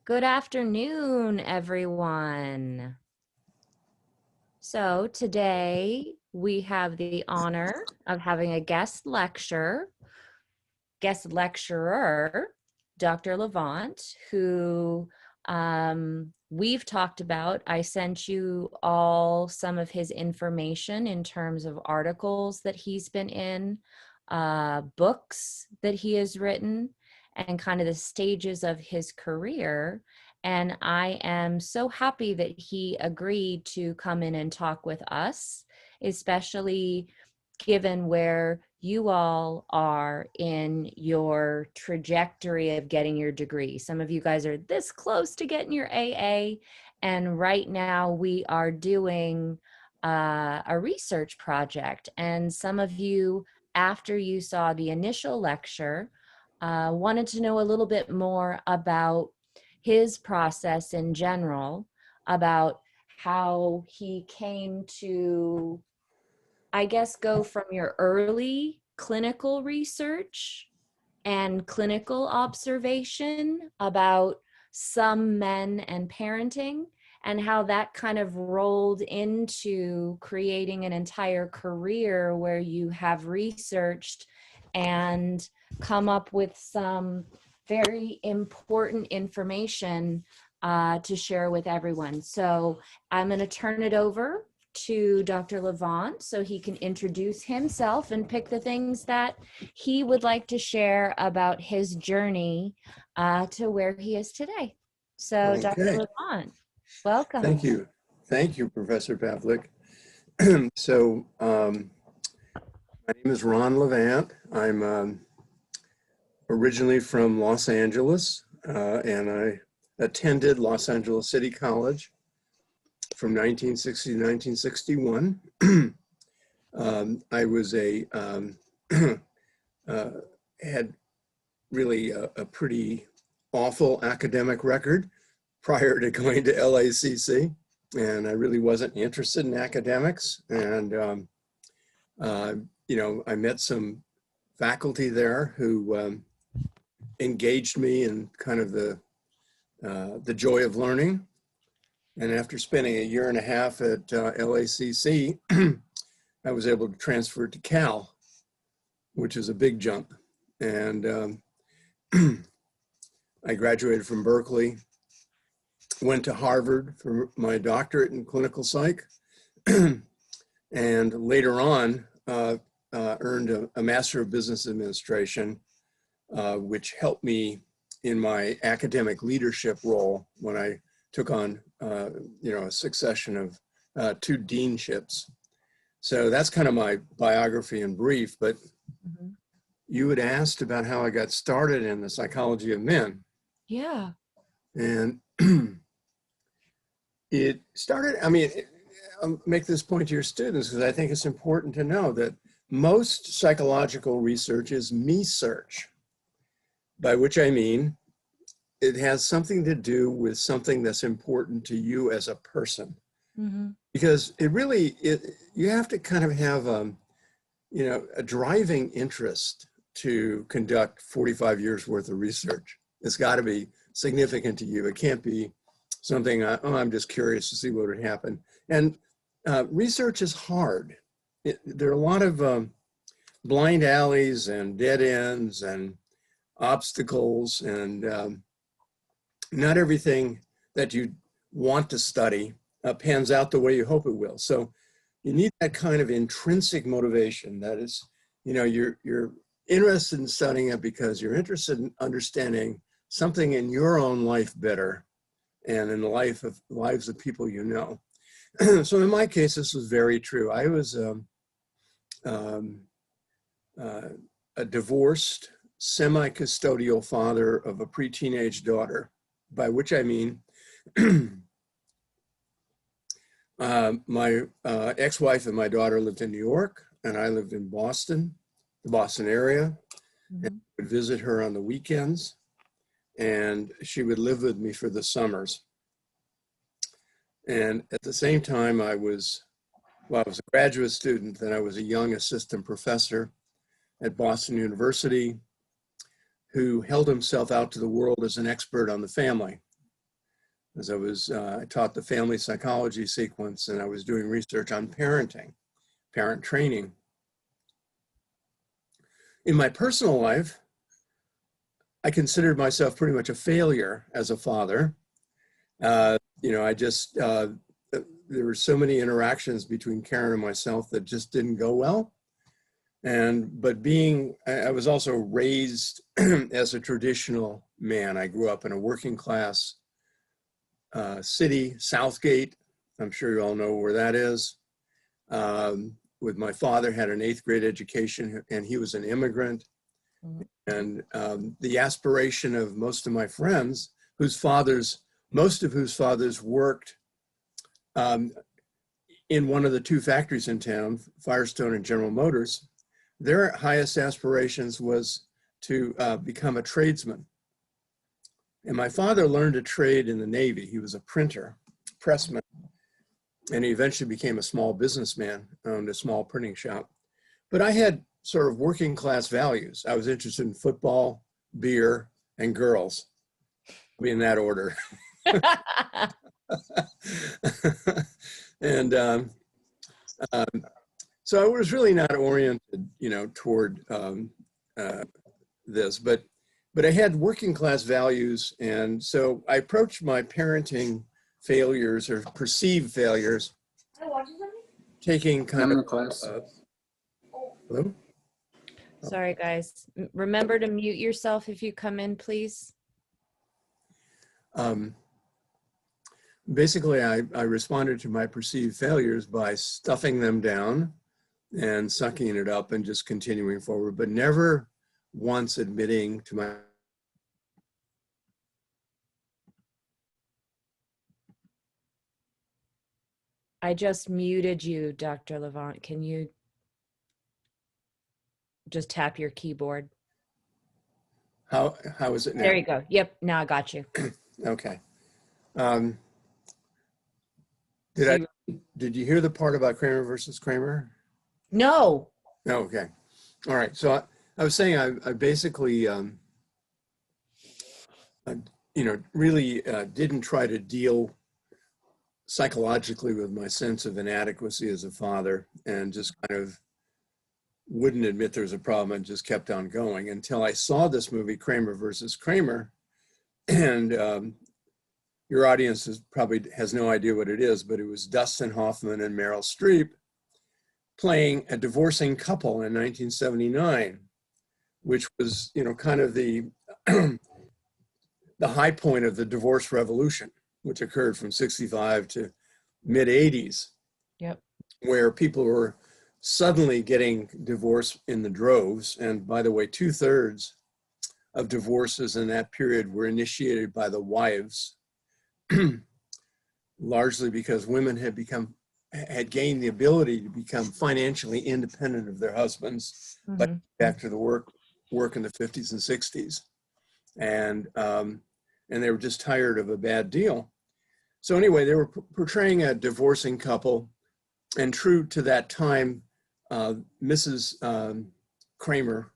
Good afternoon, everyone. So today we have the honor of having a guest lecturer, Dr. Levant, who we've talked about. I sent you all some of his information in terms of articles that he's been in, books that he has written, and kind of the stages of his career. And I am so happy that he agreed to come in and talk with us, especially given where you all are in your trajectory of getting your degree. Some of you guys are this close to getting your AA, and right now we are doing a research project. And some of you, after you saw the initial lecture, wanted to know a little bit more about his process in general, about how he came to, I guess, go from your early clinical research and clinical observation about some men and parenting, and how that kind of rolled into creating an entire career where you have researched and come up with some very important information to share with everyone. So I'm going to turn it over to Dr. Levant so he can introduce himself and pick the things that he would like to share about his journey to where he is today. So Dr. Okay. Levant, welcome. Thank you. Thank you, Professor Pavlik. So my name is Ron Levant. I'm originally from Los Angeles, and I attended Los Angeles City College from 1960 to 1961. I was had really a pretty awful academic record prior to going to LACC, and I really wasn't interested in academics. And I met some faculty there who engaged me in kind of the joy of learning. And after spending a year and a half at LACC, I was able to transfer to Cal, which is a big jump. And I graduated from Berkeley, went to Harvard for my doctorate in clinical psych, and later on earned a Master of Business Administration, which helped me in my academic leadership role when I took on a succession of 2 deanships. So that's kind of my biography in brief, but you had asked about how I got started in the psychology of men. Yeah. And it started, I'll make this point to your students because I think it's important to know that most psychological research is me-search, by which I mean it has something to do with something that's important to you as a person. Because you have to kind of have a driving interest to conduct 45 years worth of research. It's got to be significant to you. It can't be something, I'm just curious to see what would happen. And research is hard. There are a lot of blind alleys and dead ends and obstacles, and not everything that you want to study pans out the way you hope it will. So you need that kind of intrinsic motivation. That is, you're interested in studying it because you're interested in understanding something in your own life better and in the lives of people you know. So in my case, this was very true. I was a divorced, semi-custodial father of a pre-teenage daughter, by which I mean my ex-wife and my daughter lived in New York, and I lived in Boston, the Boston area, and I would visit her on the weekends, and she would live with me for the summers. And at the same time, I was a graduate student, then I was a young assistant professor at Boston University who held himself out to the world as an expert on the family. as I taught the family psychology sequence, and I was doing research on parenting, parent training. In my personal life, I considered myself pretty much a failure as a father. There were so many interactions between Karen and myself that just didn't go well. But I was also raised as a traditional man. I grew up in a working class city, Southgate. I'm sure you all know where that is. With my father, had an 8th grade education, and he was an immigrant. And the aspiration of most of my friends, most of whose fathers worked in one of the 2 factories in town, Firestone and General Motors, their highest aspirations was to become a tradesman. And my father learned a trade in the Navy. He was a printer, pressman, and he eventually became a small businessman, owned a small printing shop. But I had sort of working class values. I was interested in football, beer, and girls, in that order. And so I was really not oriented, toward this, but I had working class values. And so I approached my parenting failures or perceived failures, taking kind of hello? Sorry, guys. Remember to mute yourself if you come in, please. Basically, I responded to my perceived failures by stuffing them down and sucking it up and just continuing forward, but never once admitting to my I just muted you, Dr. Levant. Can you just tap your keyboard? How is it now? There you go. Yep, now I got you. Okay. Did you hear the part about Kramer versus Kramer? No. No, okay. All right. So I was saying I basically, really didn't try to deal psychologically with my sense of inadequacy as a father, and just kind of wouldn't admit there was a problem and just kept on going until I saw this movie, Kramer versus Kramer. And your audience probably has no idea what it is, but it was Dustin Hoffman and Meryl Streep playing a divorcing couple in 1979, which was, kind of the the high point of the divorce revolution, which occurred from 65 to mid 80s. Yep. Where people were suddenly getting divorced in the droves. And by the way, 2/3 of divorces in that period were initiated by the wives, largely because women had gained the ability to become financially independent of their husbands, but back to the work in the 50s and 60s. And they were just tired of a bad deal. So anyway, they were portraying a divorcing couple, and true to that time, Mrs. Kramer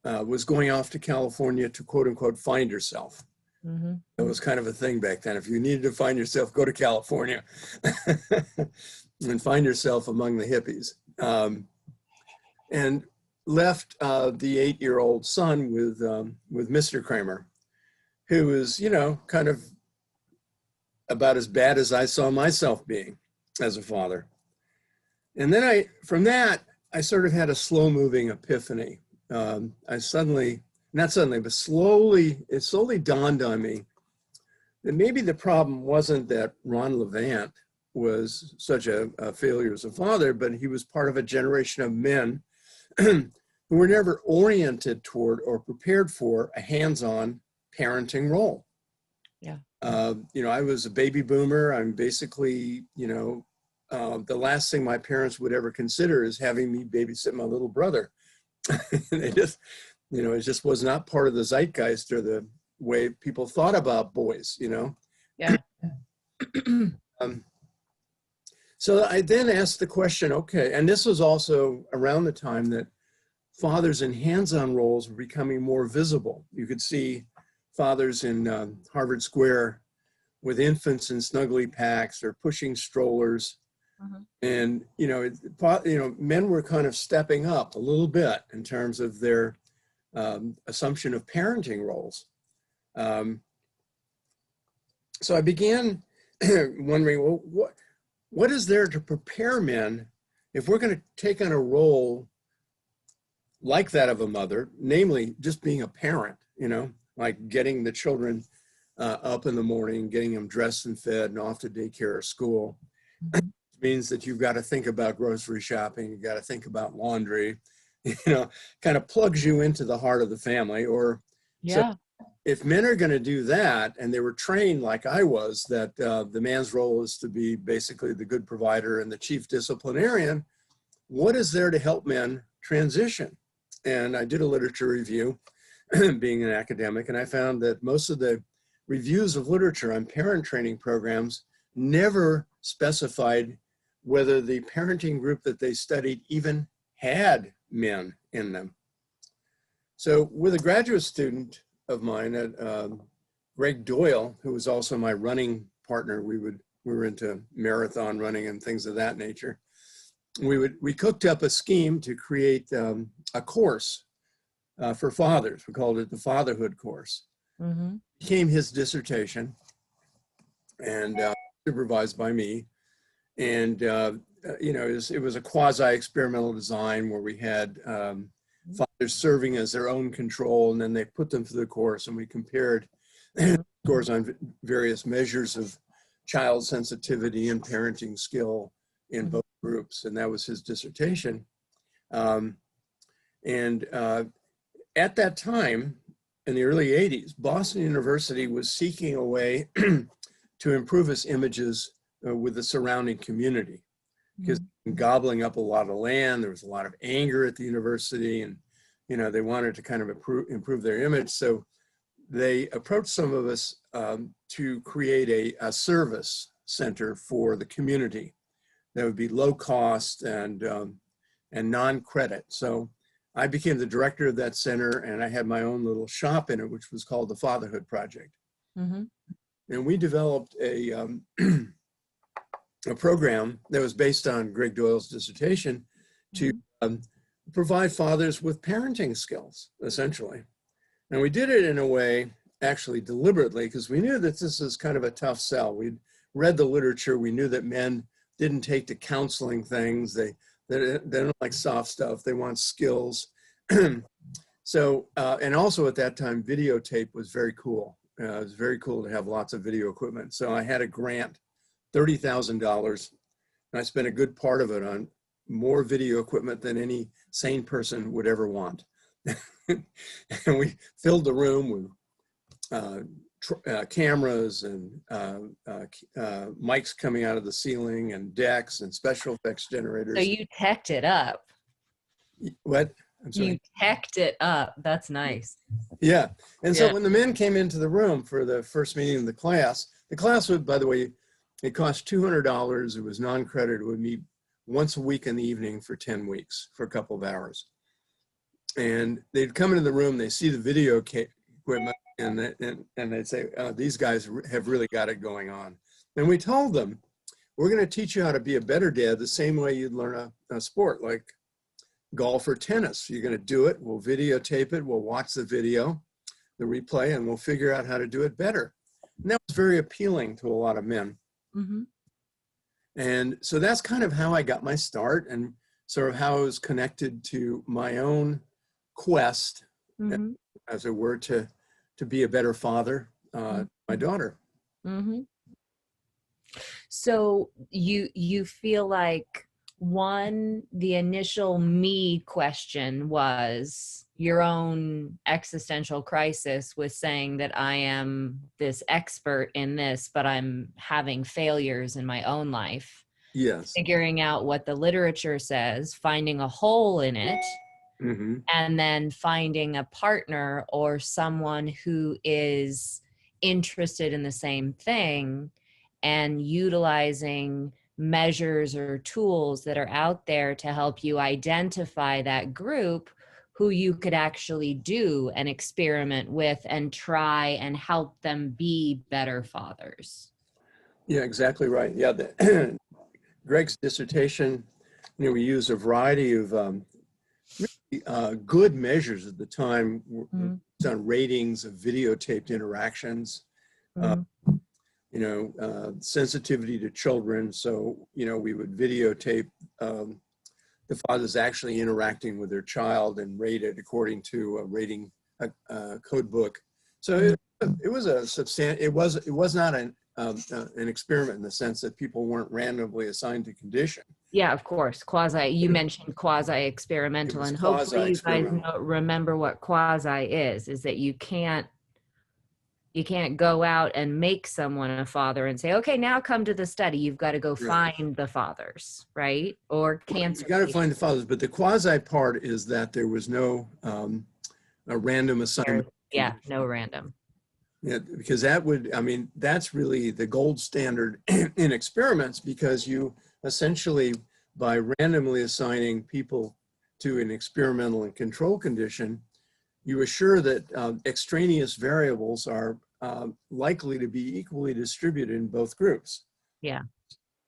was going off to California to quote unquote find herself. That was kind of a thing back then. If you needed to find yourself, go to California and find yourself among the hippies. And left the 8-year-old son with Mr. Kramer, who was, kind of about as bad as I saw myself being as a father. And then from that, I sort of had a slow moving epiphany. It slowly dawned on me that maybe the problem wasn't that Ron Levant was such a failure as a father, but he was part of a generation of men who were never oriented toward or prepared for a hands-on parenting role. Yeah. I was a baby boomer. I'm basically, the last thing my parents would ever consider is having me babysit my little brother. It just was not part of the zeitgeist or the way people thought about boys, Yeah. So I then asked the question, okay, and this was also around the time that fathers in hands-on roles were becoming more visible. You could see fathers in Harvard Square with infants in snuggly packs or pushing strollers. Mhm. And, men were kind of stepping up a little bit in terms of their assumption of parenting roles. So I began wondering, well, what is there to prepare men if we're going to take on a role like that of a mother, namely just being a parent, like getting the children up in the morning, getting them dressed and fed and off to daycare or school. Mhm. Means that you've got to think about grocery shopping, you've got to think about laundry, kind of plugs you into the heart of the family. Or so Yeah. if men are going to do that, and they were trained like I was, that the man's role is to be basically the good provider and the chief disciplinarian, what is there to help men transition? And I did a literature review, being an academic, and I found that most of the reviews of literature on parent training programs never specified whether the parenting group that they studied even had men in them. So with a graduate student of mine, Greg Doyle, who was also my running partner, we were into marathon running and things of that nature. We cooked up a scheme to create a course for fathers. We called it the Fatherhood Course. Mhm. It became his dissertation, and supervised by me. And it was a quasi-experimental design where we had fathers serving as their own control, and then they put them through the course, and we compared scores on various measures of child sensitivity and parenting skill in both groups, and that was his dissertation. At that time, in the early 80s, Boston University was seeking a way to improve its images with the surrounding community, because gobbling up a lot of land, there was a lot of anger at the university, and they wanted to kind of improve their image. So they approached some of us to create a service center for the community that would be low cost and non-credit. So I became the director of that center, and I had my own little shop in it, which was called the Fatherhood Project. Mm-hmm. And we developed a program that was based on Greg Doyle's dissertation to provide fathers with parenting skills, essentially. And we did it in a way, actually deliberately, because we knew that this is kind of a tough sell. We'd read the literature. We knew that men didn't take to counseling things. They don't like soft stuff. They want skills. So, and also at that time, videotape was very cool. It was very cool to have lots of video equipment. So I had a grant, $30,000, and I spent a good part of it on more video equipment than any sane person would ever want. And we filled the room with cameras and mics coming out of the ceiling and decks and special effects generators. So you teched it up. What? I'm sorry. You teched it up. That's nice. Yeah. And so when the men came into the room for the first meeting of the class would, by the way, it cost $200. It was non-credit. It would meet once a week in the evening for 10 weeks for a couple of hours. And they'd come into the room, they see the video equipment, and they'd say, these guys have really got it going on. And we told them, we're going to teach you how to be a better dad the same way you'd learn a sport like golf or tennis. You're going to do it. We'll videotape it. We'll watch the video, the replay, and we'll figure out how to do it better. And that was very appealing to a lot of men. Mm-hmm. And so that's kind of how I got my start, and sort of how I was connected to my own quest, as it were, to be a better father to my daughter. Mm-hmm. So you feel like, one, the initial me question was your own existential crisis with saying that I am this expert in this, but I'm having failures in my own life. Yes. Figuring out what the literature says, finding a hole in it, and then finding a partner or someone who is interested in the same thing and utilizing measures or tools that are out there to help you identify that group who you could actually do an experiment with and try and help them be better fathers. Yeah, exactly right. Yeah, Greg's dissertation, we used a variety of good measures at the time Mhm, on ratings of videotaped interactions, uh, mhm. sensitivity to children. So, we would videotape the father's actually interacting with their child and rate it according to a rating code book. So Mhm. it was a substantial, it was not an experiment in the sense that people weren't randomly assigned to condition. Yeah, of course. Quasi, you mentioned quasi It experimental, was and hopefully you guys quasi-experimental. remember what quasi is that you can't go out and make someone a father and say, okay, now come to the study. You've got to go Right. find the fathers, right? Or Well, cancer you got to patients. find the fathers, but the quasi part is that there was no a random assignment Yeah, condition. no random. Yeah, because that would, I mean, that's really the gold standard in experiments, because you essentially, by randomly assigning people to an experimental and control condition, you assure that extraneous variables are likely to be equally distributed in both groups. Yeah.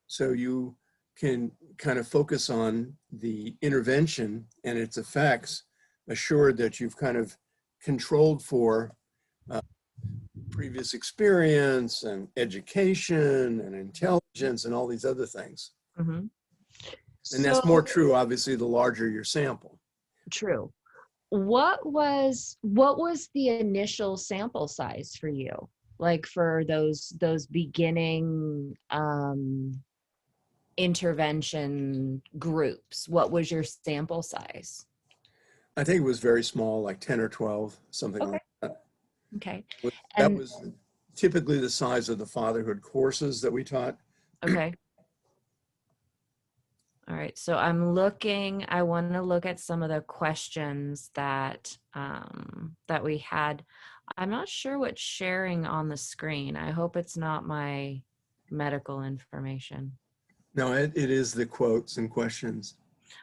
So you can kind of focus on the intervention and its effects, assured that you've kind of controlled for uh, previous experience and education and intelligence and all these other things. Hmm. And that's more So true, obviously, the larger your sample. true. What was the initial sample size for you? Like for those beginning intervention groups, what was your sample size? I think it was very small, like 10 or 12, something Okay. like that. Okay. That And was typically the size of the fatherhood courses that we taught. okay. All right. So I want to look at some of the questions that we had. I'm not sure what's sharing on the screen. I hope it's not my medical information. No, it is the quotes and questions.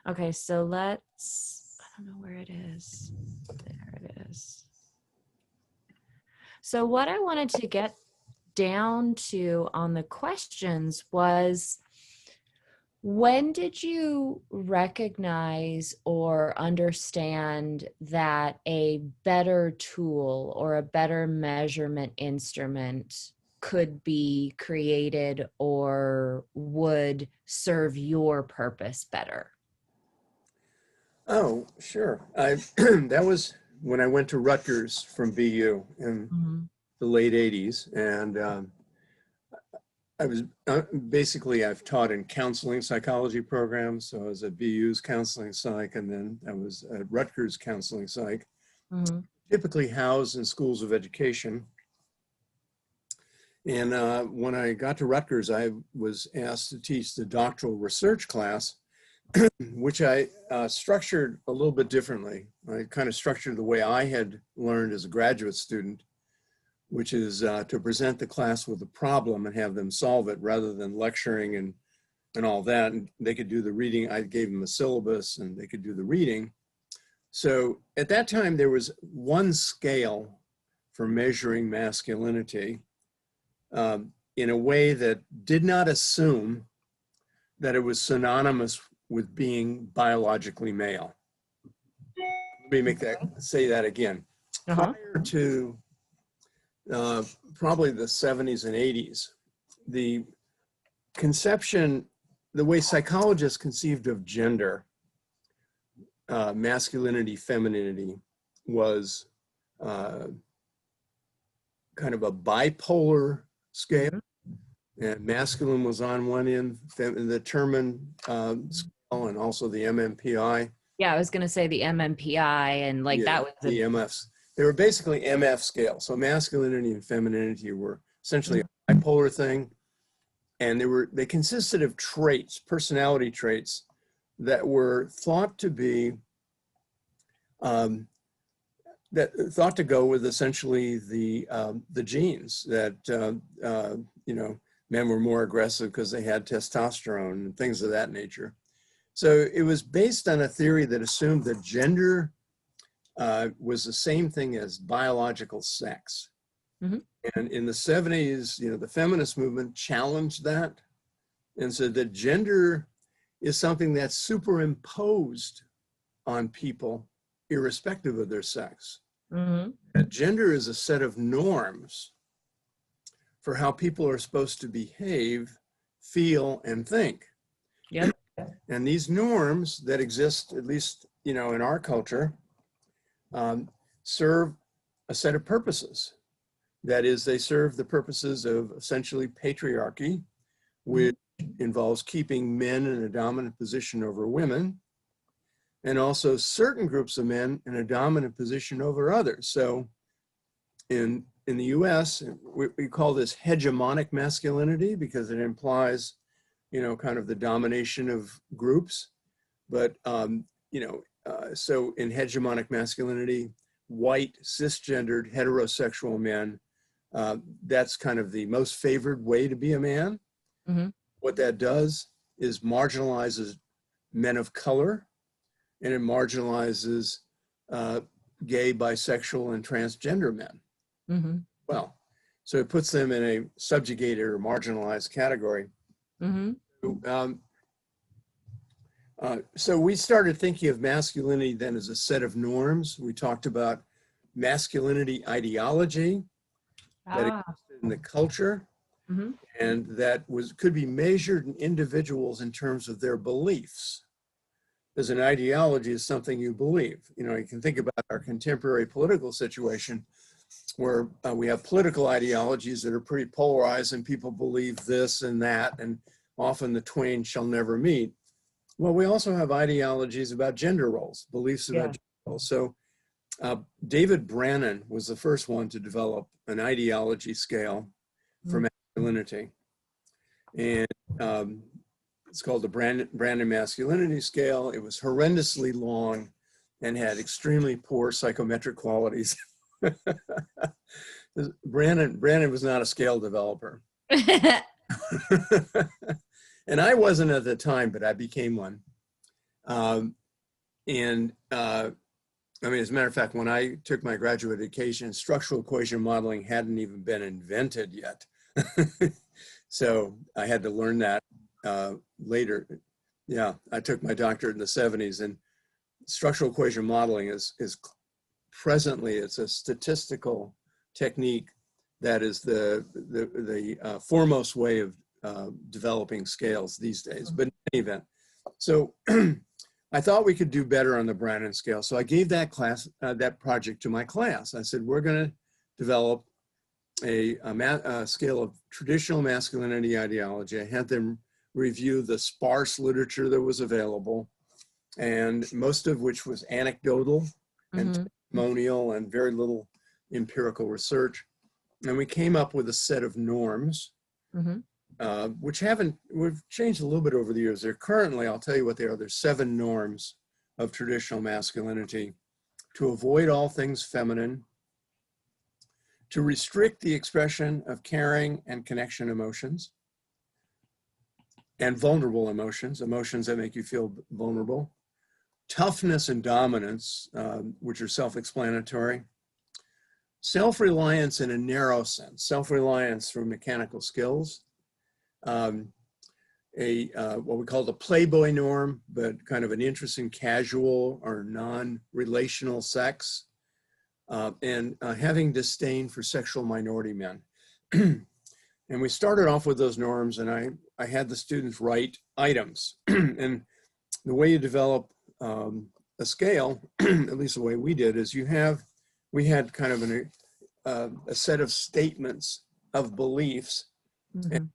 Okay, so I don't know where it is. There it is. So what I wanted to get down to on the questions was, when did you recognize or understand that a better tool or a better measurement instrument could be created or would serve your purpose better? Oh, sure. That was when I went to Rutgers from BU in Mhm. the late 80s. And I was basically, I've taught in counseling psychology programs. So I was at BU's counseling psych, and then I was at Rutgers counseling psych, Mhm. typically housed in schools of education. And when I got to Rutgers, I was asked to teach the doctoral research class, which I structured a little bit differently. I kind of structured the way I had learned as a graduate student, which is to present the class with a problem and have them solve it rather than lecturing and all that. And they could do the reading. I gave them a syllabus and they could do the reading. So at that time, there was one scale for measuring masculinity in a way that did not assume that it was synonymous with being biologically male. Let me say that again. Uh-huh. Prior to probably the 70s and 80s, the conception, the way psychologists conceived of gender, masculinity, femininity, was uh, kind of a bipolar scale. Mhm. And masculine was on one end, the Terman scale, and also the MMPI. Yeah, I was gonna say the MMPI, and like Yeah, that was a the MFs. They were basically MF scales. So masculinity and femininity were essentially a bipolar thing. And they consisted of traits, personality traits, that were thought to be, that thought to go with essentially the genes that, you know, men were more aggressive because they had testosterone and things of that nature. So it was based on a theory that assumed that gender was the same thing as biological sex. Mhm. And in the 70s, the feminist movement challenged that and said that gender is something that's superimposed on people irrespective of their sex. Mhm. That gender is a set of norms for how people are supposed to behave, feel, and think. Yep. And these norms that exist, at least, in our culture, serve a set of purposes. That is, they serve the purposes of essentially patriarchy, which involves keeping men in a dominant position over women, and also certain groups of men in a dominant position over others. So in the US, we call this hegemonic masculinity because it implies, kind of the domination of groups. But, so in hegemonic masculinity, white, cisgendered, heterosexual men, that's kind of the most favored way to be a man. Mhm. What that does is marginalizes men of color, and it marginalizes gay, bisexual, and transgender men. Mhm. Well, so it puts them in a subjugated or marginalized category. Mhm. So we started thinking of masculinity then as a set of norms. We talked about masculinity ideology that Ah. existed in the culture, Mhm. and that could be measured in individuals in terms of their beliefs. Because an ideology is something you believe. You can think about our contemporary political situation where we have political ideologies that are pretty polarized and people believe this and that, and often the twain shall never meet. Well, we also have ideologies about gender roles, beliefs about Yeah. gender roles. So David Brannon was the first one to develop an ideology scale for Mm. masculinity. And it's called the Brannon Masculinity Scale. It was horrendously long and had extremely poor psychometric qualities. Brannon was not a scale developer. And I wasn't at the time, but I became one. I mean, as a matter of fact, when I took my graduate education, structural equation modeling hadn't even been invented yet. So I had to learn that later. Yeah, I took my doctorate in the 70s, and structural equation modeling is presently, it's a statistical technique that is the foremost way of developing scales these days. But in any event, so I thought we could do better on the Brannon scale. So I gave that class, that project to my class. I said, we're going to develop a scale of traditional masculinity ideology. I had them review the sparse literature that was available, and most of which was anecdotal and testimonial and very little empirical research. And we came up with a set of norms, which we've changed a little bit over the years. They're currently, I'll tell you what they are. There's 7 norms of traditional masculinity: to avoid all things feminine, to restrict the expression of caring and connection emotions, and vulnerable emotions, emotions that make you feel vulnerable, toughness and dominance, which are self-explanatory, self-reliance in a narrow sense, self-reliance through mechanical skills, what we call the playboy norm, but kind of an interesting casual or non-relational sex, and having disdain for sexual minority men. And we started off with those norms, and I had the students write items. And the way you develop a scale, at least the way we did, is we had kind of a set of statements of beliefs. And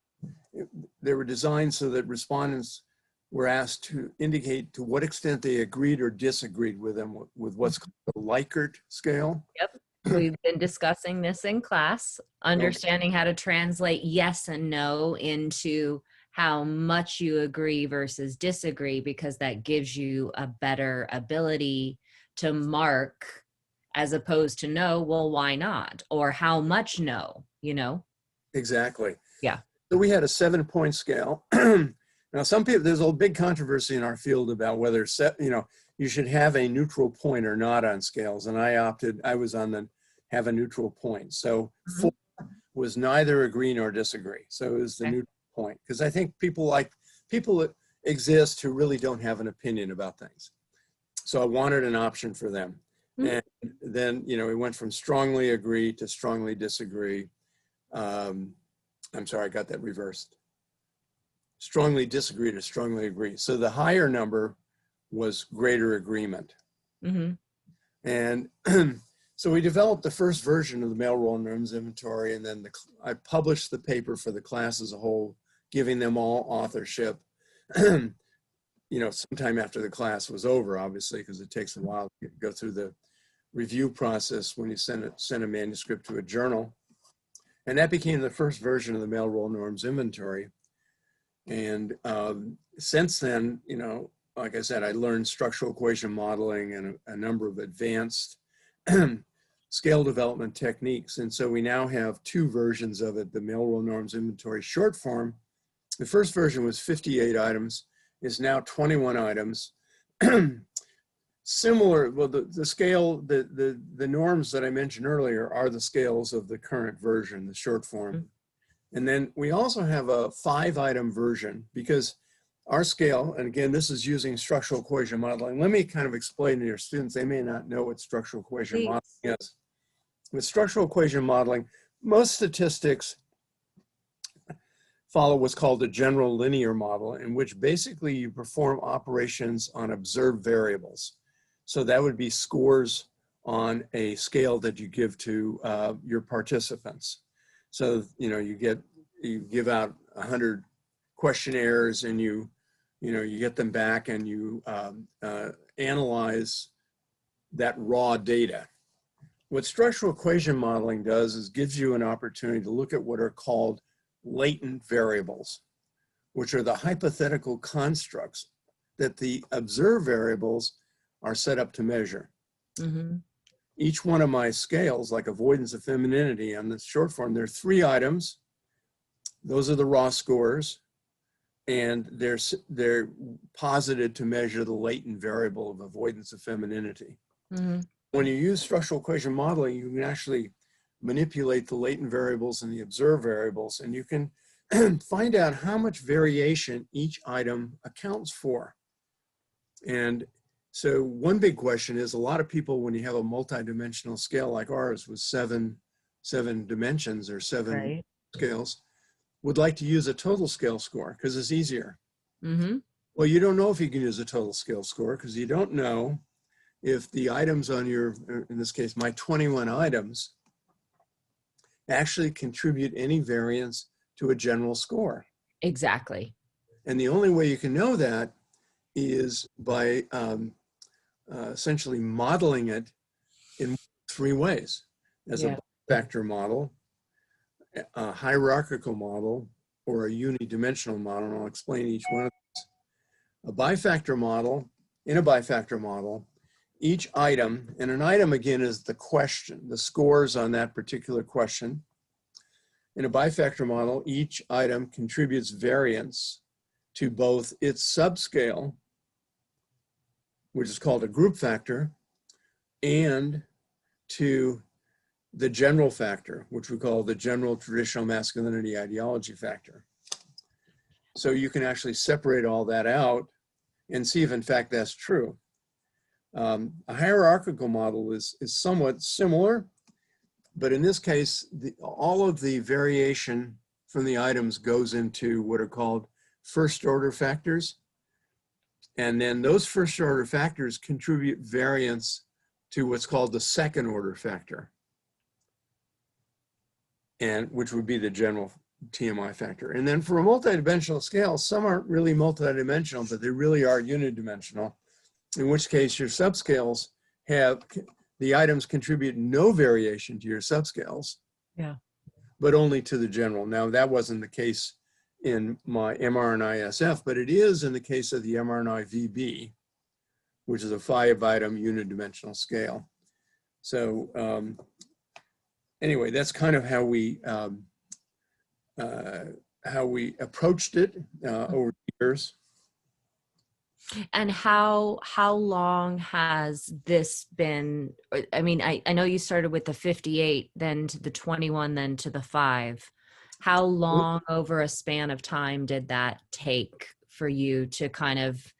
they were designed so that respondents were asked to indicate to what extent they agreed or disagreed with them, with what's called the Likert scale. Yep. We've been discussing this in class, understanding how to translate yes and no into how much you agree versus disagree, because that gives you a better ability to mark, as opposed to no, well, why not? Or how much no, Exactly. Yeah. So we had a 7-point scale. Now, some people, there's a big controversy in our field about whether you should have a neutral point or not on scales. And I was on the have a neutral point. So Mhm. 4 was neither agree nor disagree. So it was the Okay. neutral point. Because I think people that exist who really don't have an opinion about things. So I wanted an option for them. Mhm. And then, we went from strongly agree to strongly disagree. I'm sorry, I got that reversed. Strongly disagree to strongly agree. So the higher number was greater agreement. Mhm. And so we developed the first version of the male role norms inventory, and then I published the paper for the class as a whole, giving them all authorship. Sometime after the class was over, obviously, because it takes a while to go through the review process when you send a manuscript to a journal. And that became the first version of the male role norms inventory. And since then, like I said, I learned structural equation modeling and a number of advanced scale development techniques. And so we now have 2 versions of it, the male role norms inventory short form. The first version was 58 items, is now 21 items. Similar, well, the scale, the norms that I mentioned earlier are the scales of the current version, the short form. And then we also have a 5-item version, because our scale, and again, this is using structural equation modeling. Let me kind of explain to your students, they may not know what structural equation Please. modeling is. With structural equation modeling, most statistics follow what's called a general linear model, in which basically you perform operations on observed variables. So that would be scores on a scale that you give to your participants. So, you give out 100 questionnaires, and you get them back, and you analyze that raw data. What structural equation modeling does is gives you an opportunity to look at what are called latent variables, which are the hypothetical constructs that the observed variables are set up to measure. Mhm. Each one of my scales, like avoidance of femininity on the short form, there are 3 items. Those are the raw scores, and they're posited to measure the latent variable of avoidance of femininity. Mhm. When you use structural equation modeling, you can actually manipulate the latent variables and the observed variables, and you can find out how much variation each item accounts for. And so one big question is, a lot of people, when you have a multi-dimensional scale like ours with seven dimensions or 7 Right. scales, would like to use a total scale score because it's easier. Mhm. Well, you don't know if you can use a total scale score, because you don't know if the items on your, in this case, my 21 items, actually contribute any variance to a general score. Exactly. And the only way you can know that is by essentially modeling it in 3 ways: as a Yeah. factor model, a hierarchical model, or a unidimensional model. And I'll explain each one of these. A bifactor model, in a bifactor model, each item, and an item again is the question, the scores on that particular question. In a bifactor model, each item contributes variance to both its subscale, which is called a group factor, and to the general factor, which we call the general traditional masculinity ideology factor. So you can actually separate all that out and see if in fact that's true. A hierarchical model is somewhat similar, but in this case, all of the variation from the items goes into what are called first order factors. And then those first order factors contribute variance to what's called the second order factor, and which would be the general TMI factor. And then for a multidimensional scale, some aren't really multidimensional, but they really are unidimensional, in which case your subscales have, the items contribute no variation to your subscales, Yeah. but only to the general. Now, that wasn't the case in my mRNA-SF, but it is in the case of the mRNA-VB, which is a 5-item unidimensional scale. So anyway, that's kind of how we approached it over the years. And how long has this been? I mean, I know you started with the 58, then to the 21, then to the 5. How long over a span of time did that take for you to kind of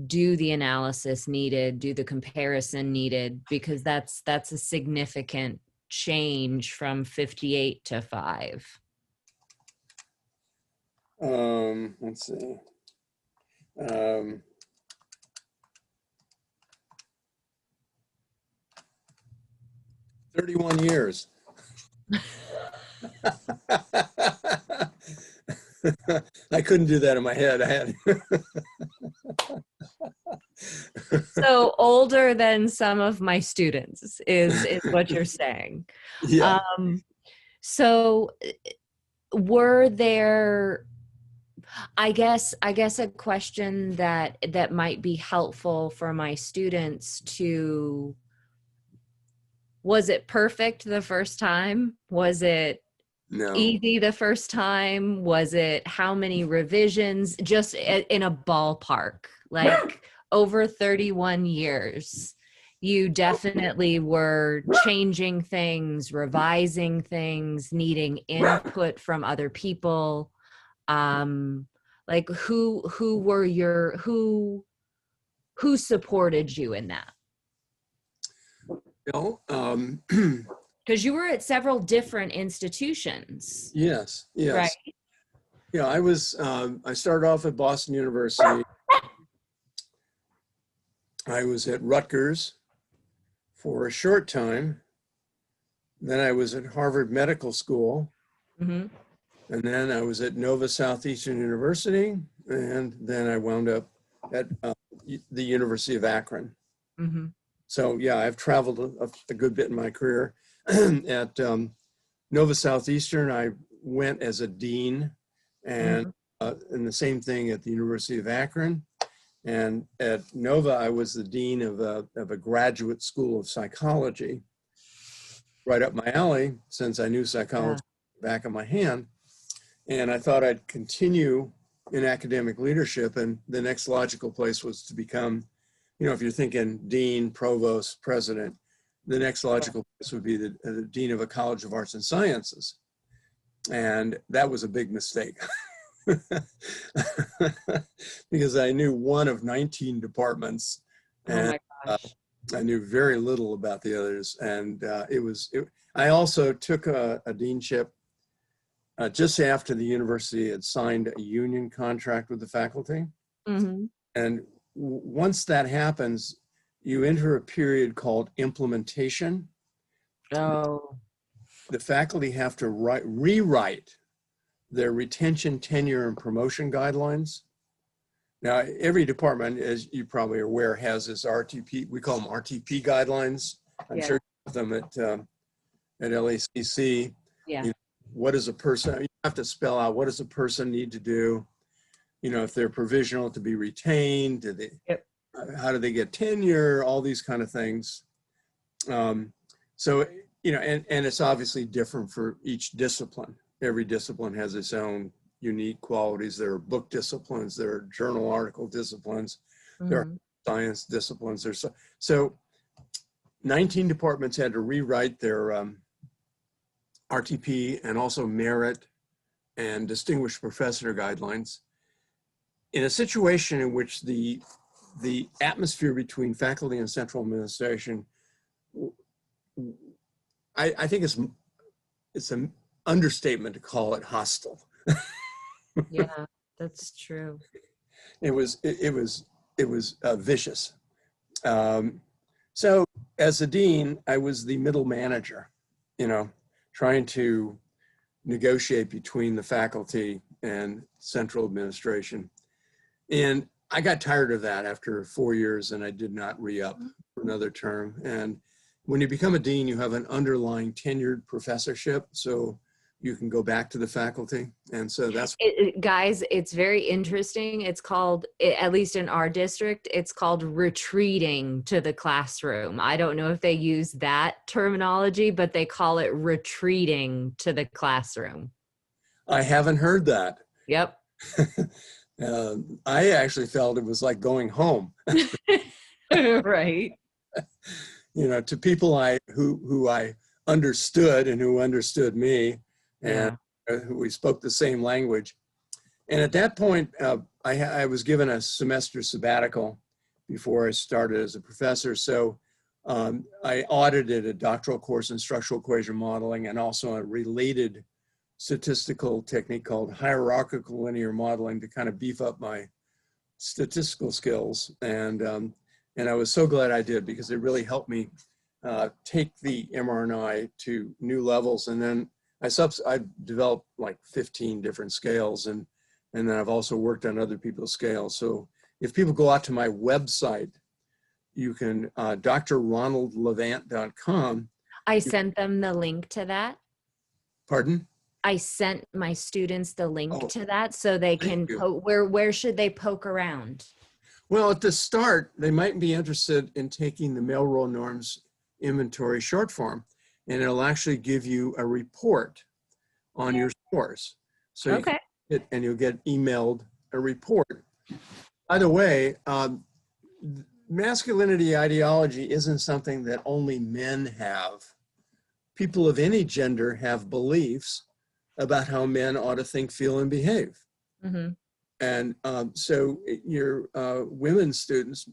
do the analysis needed, do the comparison needed? Because that's a significant change from 58 to 5. Let's see. Um, 31 years. I couldn't do that in my head. I had. So older than some of my students is what you're saying. Yeah. So were there, I guess a question that might be helpful for my students to, was it perfect the first time? Was it No. easy the first time? Was it how many revisions? Just in a ballpark, like over 31 years, you definitely were changing things, revising things, needing input from other people. Like who were your who supported you in that? No. Because you were at several different institutions, Yes. right? Yes. Yeah. I started off at Boston University. I was at Rutgers for a short time. Then I was at Harvard Medical School. Mm-hmm. And then I was at Nova Southeastern University. And then I wound up at the University of Akron. Mm-hmm. So yeah, I've traveled a good bit in my career. At Nova Southeastern, I went as a dean, and the same thing at the University of Akron. And at Nova, I was the dean of a graduate school of psychology, right up my alley, since I knew Yeah. psychology back of my hand. And I thought I'd continue in academic leadership, and the next logical place was to become, if you're thinking dean, provost, president, the next logical place would be the dean of a college of arts and sciences. And that was a big mistake because I knew one of 19 departments, Oh and my gosh. I knew very little about the others. And I also took a deanship just after the university had signed a union contract with the faculty. Mm-hmm. And once that happens, you enter a period called implementation. Oh, The faculty have to rewrite their retention, tenure, and promotion guidelines. Now, every department, as you probably are aware, has this RTP, we call them RTP guidelines. I'm yeah. sure you have them at LACC. Yeah. You know, what is a person, you have to spell out what does a person need to do, if they're provisional to be retained, Yep. how do they get tenure, all these kind of things. So, and it's obviously different for each discipline. Every discipline has its own unique qualities. There are book disciplines, there are journal article disciplines, there are science disciplines. So 19 departments had to rewrite their RTP and also merit and distinguished professor guidelines in a situation in which the atmosphere between faculty and central administration, I think it's an understatement to call it hostile. Yeah, that's true. It was vicious. So as a dean, I was the middle manager, trying to negotiate between the faculty and central administration. And I got tired of that after 4 years, and I did not re-up for another term. And when you become a dean, you have an underlying tenured professorship, so you can go back to the faculty. And so that's Guys, it's very interesting. It's called, at least in our district, it's called retreating to the classroom. I don't know if they use that terminology, but they call it retreating to the classroom. I haven't heard that. Yep. I actually felt it was like going home, Right. you know, to people who I understood and who understood me, and Yeah. who we spoke the same language. And at that point, I was given a semester sabbatical before I started as a professor. So I audited a doctoral course in structural equation modeling and also a related statistical technique called hierarchical linear modeling to kind of beef up my statistical skills. And I was so glad I did, because it really helped me take the mRNA to new levels. And then I developed like 15 different scales, and then I've also worked on other people's scales. So if people go out to my website, you can, drronaldlevant.com. I sent them the link to that. Pardon? I sent my students the link Oh, to that so they thank can you. where should they poke around? Well, at the start, they might be interested in taking the Melrose Norms inventory short form, and it'll actually give you a report on your scores. So you can Okay. and you'll get emailed a report. By the way, masculinity ideology isn't something that only men have. People of any gender have beliefs about how men ought to think, feel, and behave. Mm-hmm. And so your women students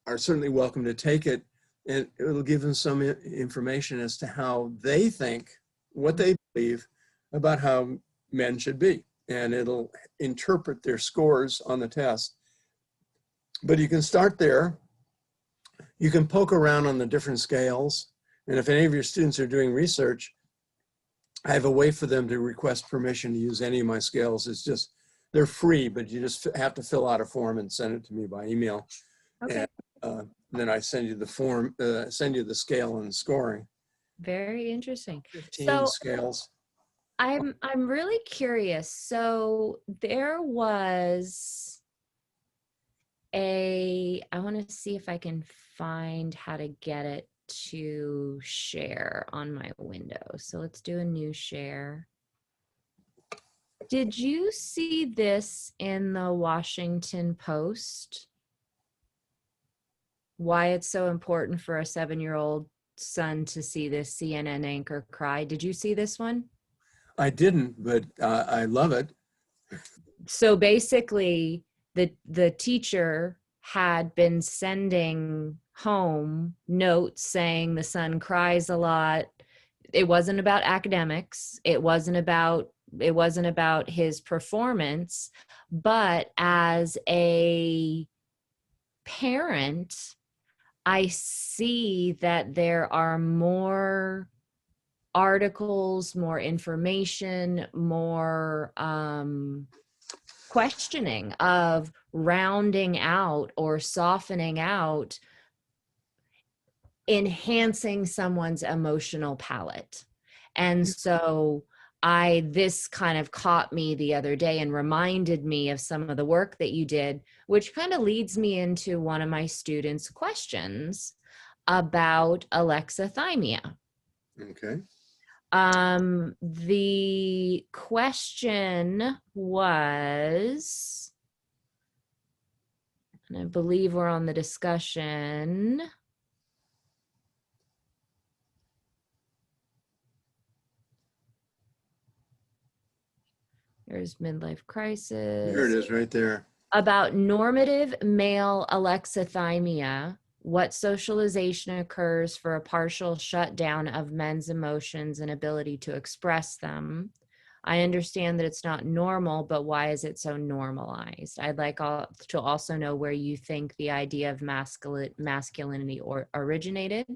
are certainly welcome to take it, and it'll give them some information as to how they think, what they believe about how men should be, and it'll interpret their scores on the test. But you can start there. You can poke around on the different scales, and if any of your students are doing research, I have a way for them to request permission to use any of my scales. It's just, they're free, but you just have to fill out a form and send it to me by email. Okay. And then I send you the form, send you the scale and scoring. Very interesting. 15 So scales. I'm really curious. So there was I want to see if I can find how to get it to share on my window. So let's do a new share. Did you see this in the Washington Post? Why it's so important for a 7-year-old son to see this CNN anchor cry. Did you see this one? I didn't, but I love it. So basically, the teacher had been sending home notes saying the son cries a lot. It wasn't about academics. It wasn't about his performance, but as a parent, I see that there are more articles, more information, more questioning of rounding out or softening out, enhancing someone's emotional palette. And so this kind of caught me the other day and reminded me of some of the work that you did, which kind of leads me into one of my students' questions about alexithymia. Okay. The question was, and I believe we're on the discussion. There's midlife There it crisis. is right there. About normative male alexithymia, what socialization occurs for a partial shutdown of men's emotions and ability to express them. I understand that it's not normal, but why is it so normalized? I'd like to also know where you think the idea of masculinity originated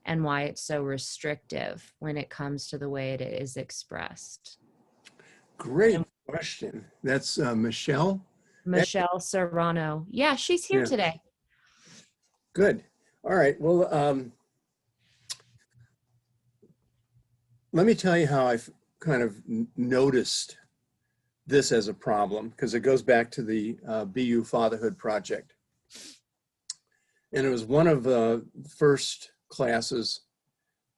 and why it's so restrictive when it comes to the way it is expressed. Great And question. That's Michelle. Michelle Serrano. Yeah, she's here Yeah, today. good. All right. Well, let me tell you how I've kind of noticed this as a problem, because it goes back to the BU Fatherhood Project. And it was one of the first classes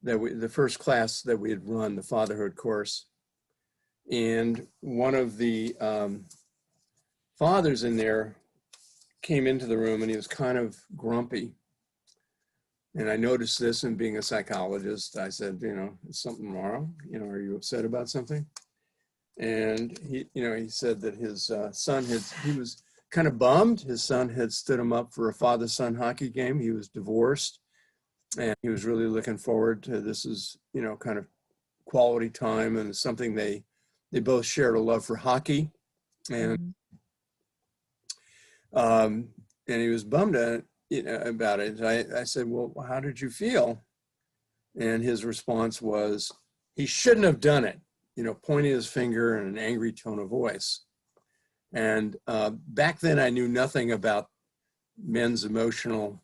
the first class that we had run, the fatherhood course. And one of the father's in there came into the room and he was kind of grumpy. And I noticed this, and being a psychologist, I said, is something wrong? Are you upset about something? And he said that his son he was kind of bummed. His son had stood him up for a father-son hockey game. He was divorced, and he was really looking forward to this is, kind of quality time, and something they both shared a love for hockey. And and he was bummed about it. I said, well, how did you feel? And his response was, he shouldn't have done it, pointing his finger in an angry tone of voice. And back then I knew nothing about men's emotional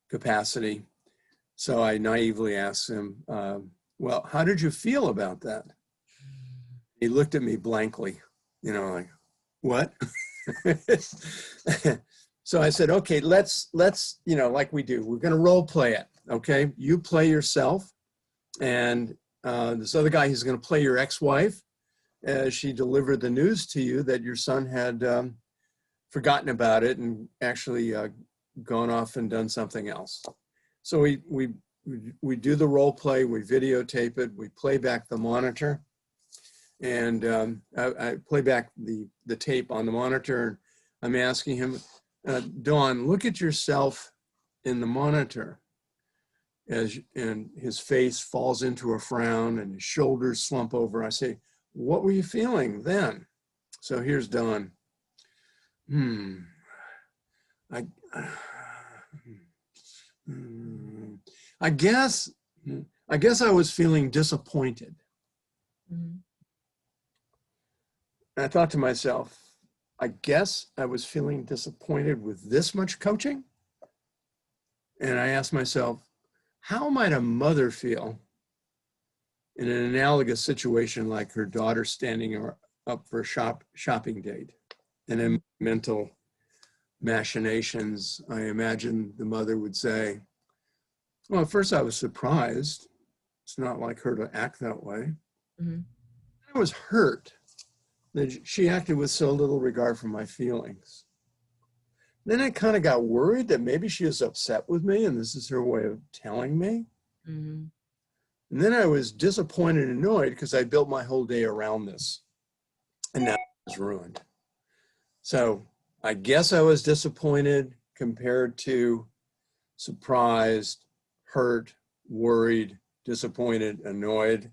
capacity. So I naively asked him, well, how did you feel about that? He looked at me blankly, like, what? So I said, okay, let's, like we do, we're going to role play it. Okay. You play yourself, and this other guy, he's going to play your ex-wife as she delivered the news to you that your son had forgotten about it and actually gone off and done something else. So we do the role play, we videotape it, we play back the monitor, and I play back the tape on the monitor. I'm asking him, Dawn, look at yourself in the monitor. And his face falls into a frown and his shoulders slump over. I say, what were you feeling then? So here's Dawn. I guess I was feeling disappointed. And I thought to myself, I guess I was feeling disappointed with this much coaching. And I asked myself, how might a mother feel in an analogous situation like her daughter standing up for a shopping date? And in mental machinations, I imagine the mother would say, well, at first I was surprised. It's not like her to act that way. I was hurt that she acted with so little regard for my feelings. Then I kind of got worried that maybe she was upset with me and this is her way of telling me. And then I was disappointed and annoyed because I built my whole day around this, and now it's ruined. So I guess I was disappointed compared to surprised, hurt, worried, disappointed, annoyed.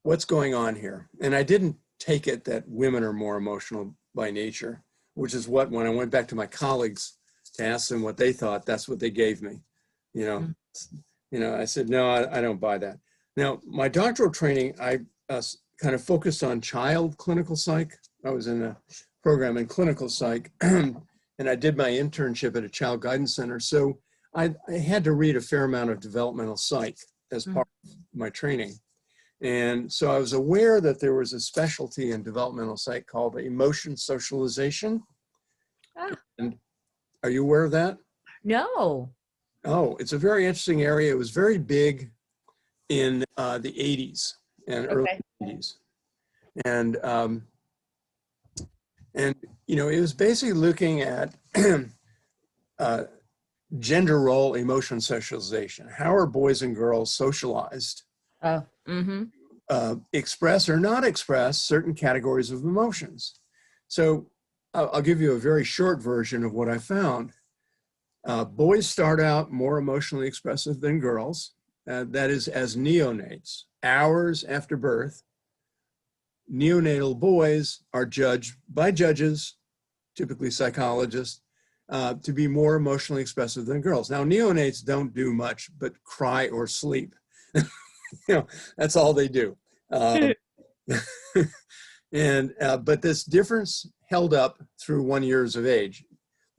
What's going on here? And I didn't take it that women are more emotional by nature, which is what, when I went back to my colleagues to ask them what they thought, that's what they gave me. I said, no, I don't buy that. Now, my doctoral training, I kind of focused on child clinical psych. I was in a program in clinical psych, and I did my internship at a child guidance center. So I had to read a fair amount of developmental psych as part of my training. And so I was aware that there was a specialty in developmental psych called emotion socialization. And are you aware of that? No. Oh, it's a very interesting area. It was very big in the 80s and early 90s. And it was basically looking at gender role emotion socialization. How are boys and girls socialized? Express or not express certain categories of emotions. So I'll give you a very short version of what I found. Boys start out more emotionally expressive than girls. That is, as neonates. Hours after birth, neonatal boys are judged by judges, typically psychologists, to be more emotionally expressive than girls. Now, neonates don't do much but cry or sleep. That's all they do. But this difference held up through 1 year of age.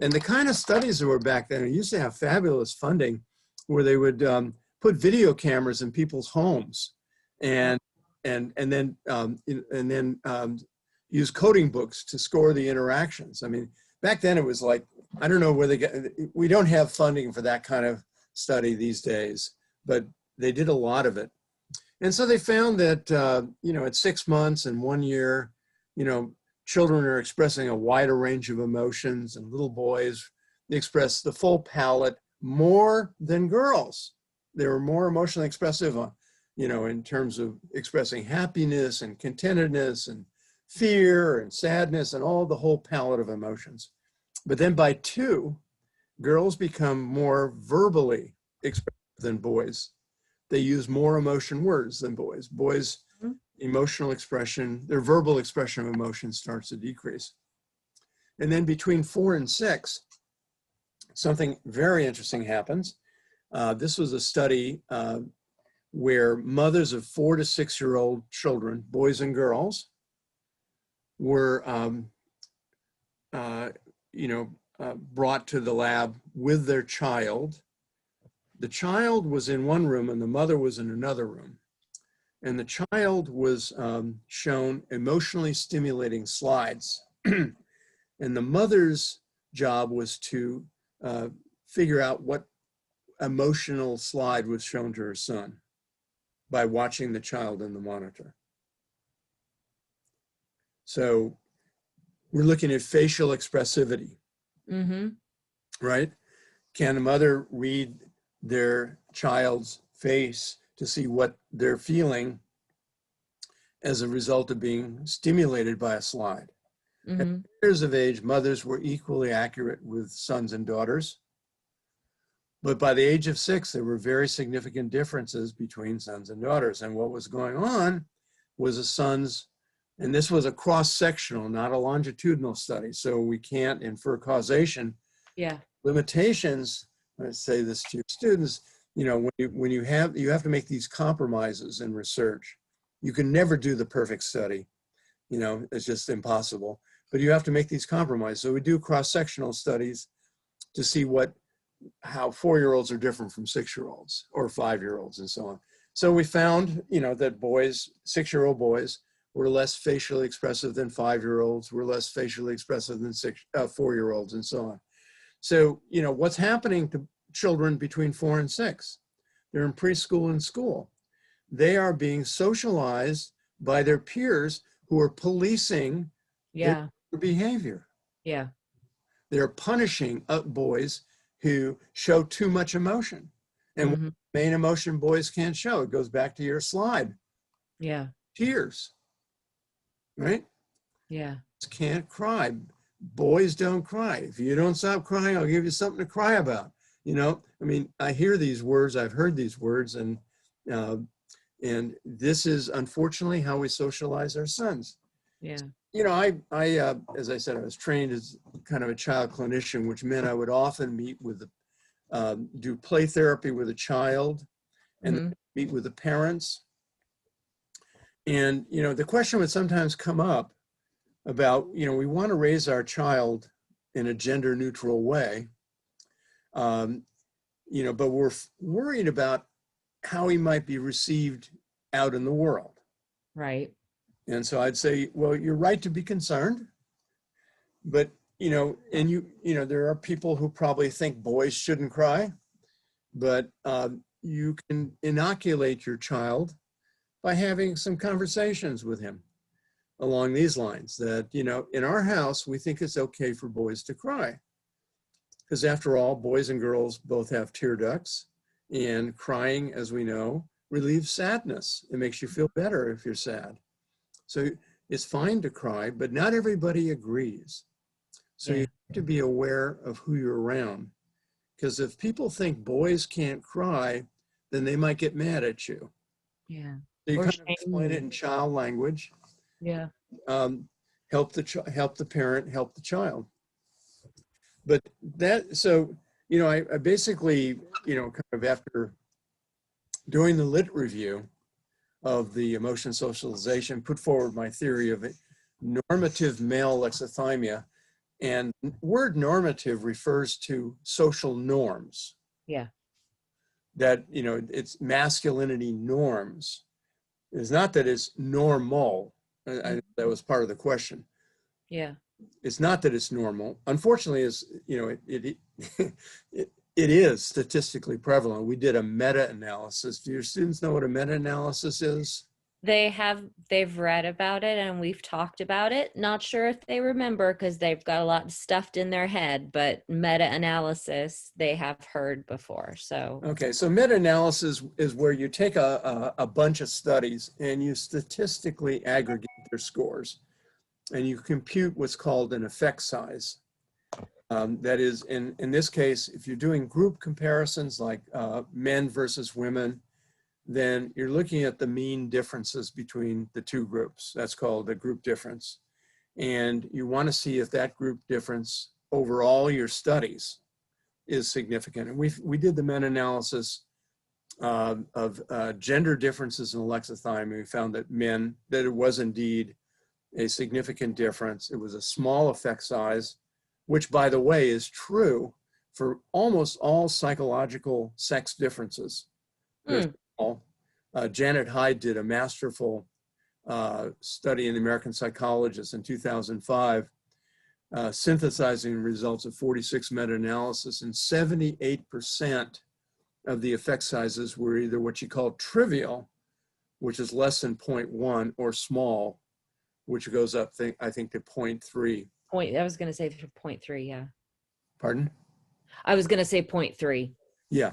And the kind of studies that were back then, it used to have fabulous funding where they would put video cameras in people's homes and then use coding books to score the interactions. I mean, back then it was like, I don't know where we don't have funding for that kind of study these days, but they did a lot of it. And so they found that, at 6 months and 1 year, children are expressing a wider range of emotions, and little boys, they express the full palette more than girls. They were more emotionally expressive on, in terms of expressing happiness and contentedness and fear and sadness and all the whole palette of emotions. But then by 2, girls become more verbally expressive than boys. They use more emotion words than boys. Boys' emotional expression, their verbal expression of emotion starts to decrease. And then between 4 and 6, something very interesting happens. This was a study where mothers of 4 to 6-year-old children, boys and girls, were brought to the lab with their child. The child was in one room and the mother was in another room. And the child was shown emotionally stimulating slides. And the mother's job was to figure out what emotional slide was shown to her son by watching the child in the monitor. So we're looking at facial expressivity, right? Can a mother read their child's face to see what they're feeling as a result of being stimulated by a slide? At years of age, mothers were equally accurate with sons and daughters. But by the age of 6, there were very significant differences between sons and daughters. And what was going on was a son's, and this was a cross-sectional, not a longitudinal study, so we can't infer causation. Yeah. Limitations, I say this to your students, when you have to make these compromises in research. You can never do the perfect study. It's just impossible. But you have to make these compromises. So we do cross-sectional studies to see how 4-year-olds are different from 6-year-olds or 5-year-olds and so on. So we found, that 6-year-old boys were less facially expressive than 5-year-olds, were less facially expressive than 4-year-olds and so on. So, what's happening to children between 4 and 6? They're in preschool and school. They are being socialized by their peers who are policing their behavior. Yeah. They're punishing boys who show too much emotion. And what main emotion boys can't show, it goes back to your slide. Yeah. Tears, right? Yeah. Can't cry. Boys don't cry. If you don't stop crying, I'll give you something to cry about. I hear these words, I've heard these words, and this is unfortunately how we socialize our sons. Yeah. I as I said, I was trained as kind of a child clinician, which meant I would often meet with do play therapy with a child and meet with the parents. And, the question would sometimes come up about, we want to raise our child in a gender neutral way, but we're worried about how he might be received out in the world. Right. And so I'd say, well, you're right to be concerned, but, there are people who probably think boys shouldn't cry, but you can inoculate your child by having some conversations with him along these lines that, in our house, we think it's okay for boys to cry. Because after all, boys and girls both have tear ducts, and crying, as we know, relieves sadness. It makes you feel better if you're sad. So it's fine to cry, but not everybody agrees. So you have to be aware of who you're around. Because if people think boys can't cry, then they might get mad at you. Yeah. So you kind of explain it in child language. Yeah. Help the parent, help the child. But I basically, kind of after doing the lit review of the emotion socialization, put forward my theory of normative male alexithymia. And word normative refers to social norms. Yeah. That, it's masculinity norms. It's not that it's normal. That was part of the question. Yeah. It's not that it's normal. Unfortunately, it is statistically prevalent. We did a meta-analysis. Do your students know what a meta-analysis is? they've read about it and we've talked about it. Not sure if they remember because they've got a lot stuffed in their head, but meta-analysis they have heard before. So Okay, so meta-analysis is where you take a bunch of studies and you statistically aggregate their scores and you compute what's called an effect size. That is, in this case, if you're doing group comparisons like men versus women, then you're looking at the mean differences between the two groups. That's called a group difference. And you want to see if that group difference over all your studies is significant. And we did the meta-analysis of gender differences in alexithymia. We found that that it was indeed a significant difference. It was a small effect size, which, by the way, is true for almost all psychological sex differences. Janet Hyde did a masterful study in the American Psychologist in 2005, synthesizing results of 46 meta-analysis, and 78% of the effect sizes were either what she called trivial, which is less than 0.1, or small, which goes up, I think, to 0.3. I was going to say 0.3, yeah. Pardon? I was going to say 0.3. Yeah.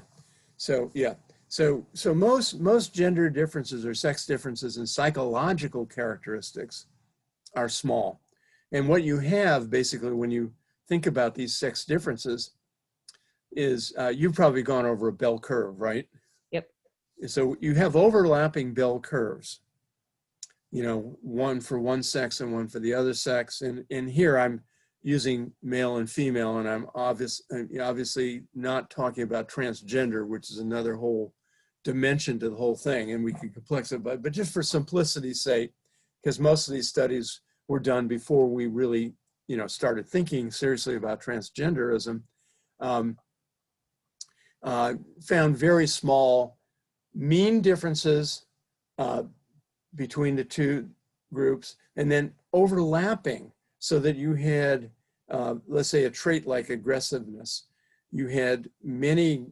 So, yeah. So most gender differences or sex differences in psychological characteristics are small. And what you have basically when you think about these sex differences is you've probably gone over a bell curve, right? Yep. So you have overlapping bell curves, you know, one for one sex and one for the other sex. And here I'm using male and female, and I'm obviously not talking about transgender, which is another whole dimension to the whole thing, and we can complex it, but just for simplicity's sake, because most of these studies were done before we really, you know, started thinking seriously about transgenderism, found very small mean differences between the two groups, and then overlapping, so that you had, let's say, a trait like aggressiveness. You had many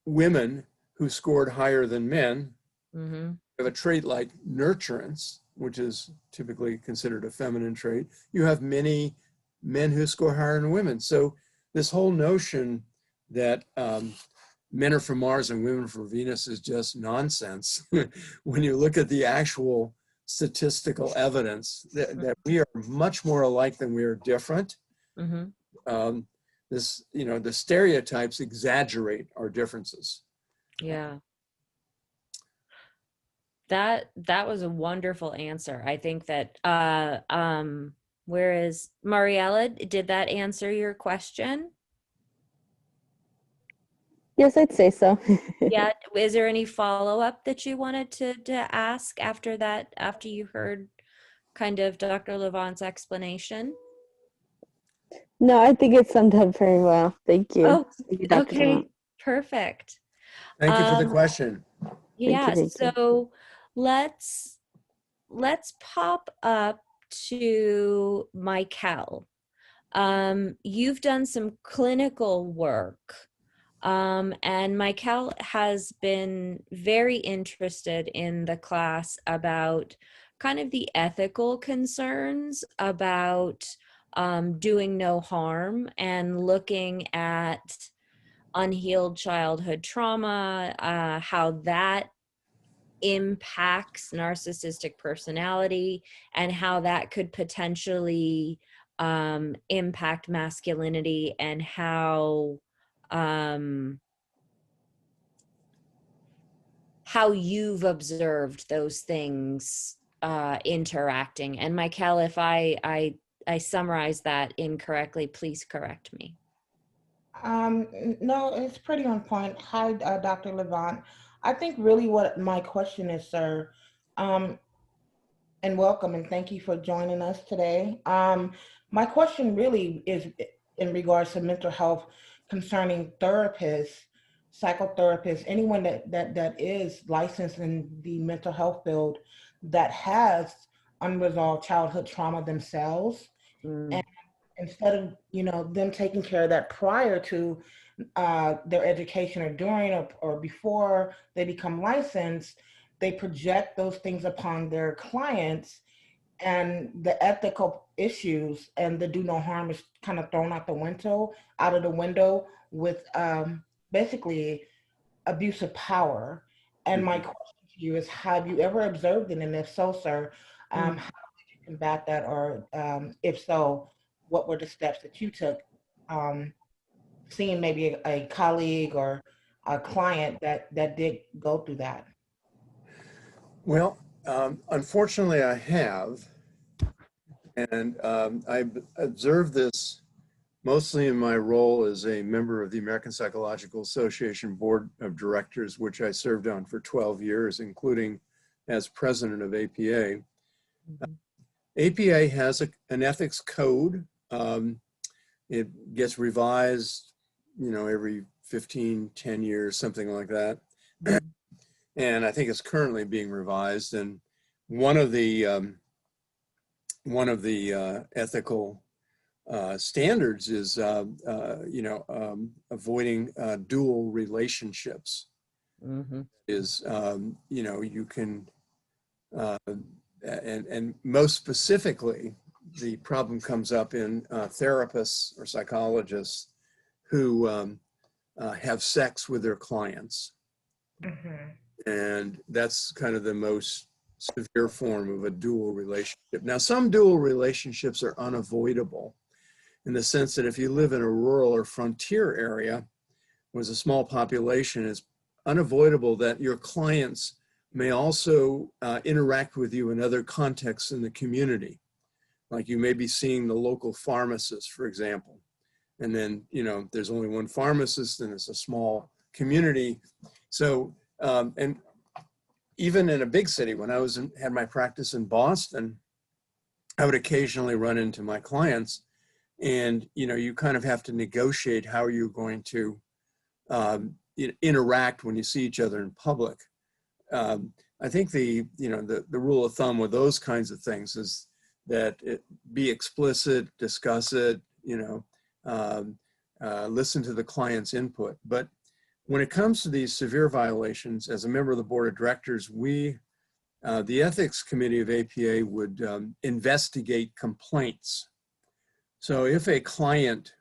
women who scored higher than men. Mm-hmm. You have a trait like nurturance, which is typically considered a feminine trait. You have many men who score higher than women. So this whole notion that men are from Mars and women from Venus is just nonsense when you look at the actual statistical evidence that we are much more alike than we are different. Mm-hmm. You know, the stereotypes exaggerate our differences. Yeah. That was a wonderful answer. I think that whereas Mariella, did that answer your question? Yes, I'd say so. Yeah. Is there any follow-up that you wanted to ask after that, after you heard kind of Dr. Levant's explanation? No, I think it summed up very well. Thank you. Oh, Thank you, Dr. okay. Levant. Perfect. Thank you for the question. Yeah, Thank you. so let's pop up to Michael. You've done some clinical work, and Michael has been very interested in the class about kind of the ethical concerns about doing no harm and looking at unhealed childhood trauma, how that impacts narcissistic personality, and how that could potentially impact masculinity, and how you've observed those things interacting. And Michael, if I summarized that incorrectly, please correct me. No, it's pretty on point. Hi, Dr. Levant. I think really what my question is, sir, and welcome and thank you for joining us today. My question really is in regards to mental health concerning therapists, psychotherapists, anyone that is licensed in the mental health field that has unresolved childhood trauma themselves. And instead of, you know, them taking care of that prior to their education or during or before they become licensed, they project those things upon their clients, and the ethical issues and the do no harm is kind of thrown out of the window with basically abuse of power. And my question to you is, have you ever observed it? And if so, sir, how did you combat that? Or if so, what were the steps that you took, seeing maybe a colleague or a client that did go through that? Well, unfortunately, I have. And I observed this mostly in my role as a member of the American Psychological Association Board of Directors, which I served on for 12 years, including as president of APA. APA has an ethics code. It gets revised, every 10 years, something like that. And I think it's currently being revised. And one of the ethical standards is, avoiding dual relationships. Is, you can, and most specifically, the problem comes up in therapists or psychologists who have sex with their clients. And that's kind of the most severe form of a dual relationship. Now, some dual relationships are unavoidable in the sense that if you live in a rural or frontier area with a small population, it's unavoidable that your clients may also interact with you in other contexts in the community. Like you may be seeing the local pharmacist, for example, and then, there's only one pharmacist and it's a small community. So, and even in a big city, when I had my practice in Boston, I would occasionally run into my clients, and you kind of have to negotiate how you're going to interact when you see each other in public. I think the rule of thumb with those kinds of things is that be explicit, discuss it, listen to the client's input. But when it comes to these severe violations, as a member of the board of directors, the ethics committee of APA would investigate complaints. So if a client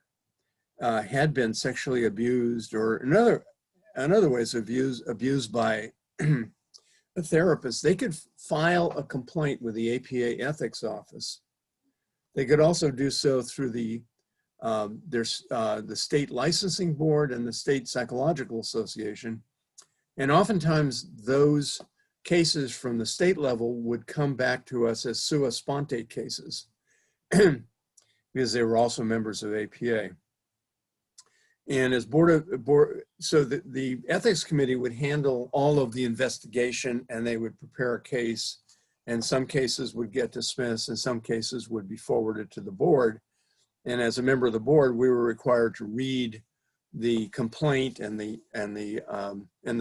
had been sexually abused, or in other ways abused by a therapist, they could file a complaint with the APA ethics office. They could also do so through the state licensing board and the state psychological association. And oftentimes those cases from the state level would come back to us as sua sponte cases because they were also members of APA. And as so the ethics committee would handle all of the investigation, and they would prepare a case, and some cases would get dismissed and some cases would be forwarded to the board. And as a member of the board, we were required to read the complaint and the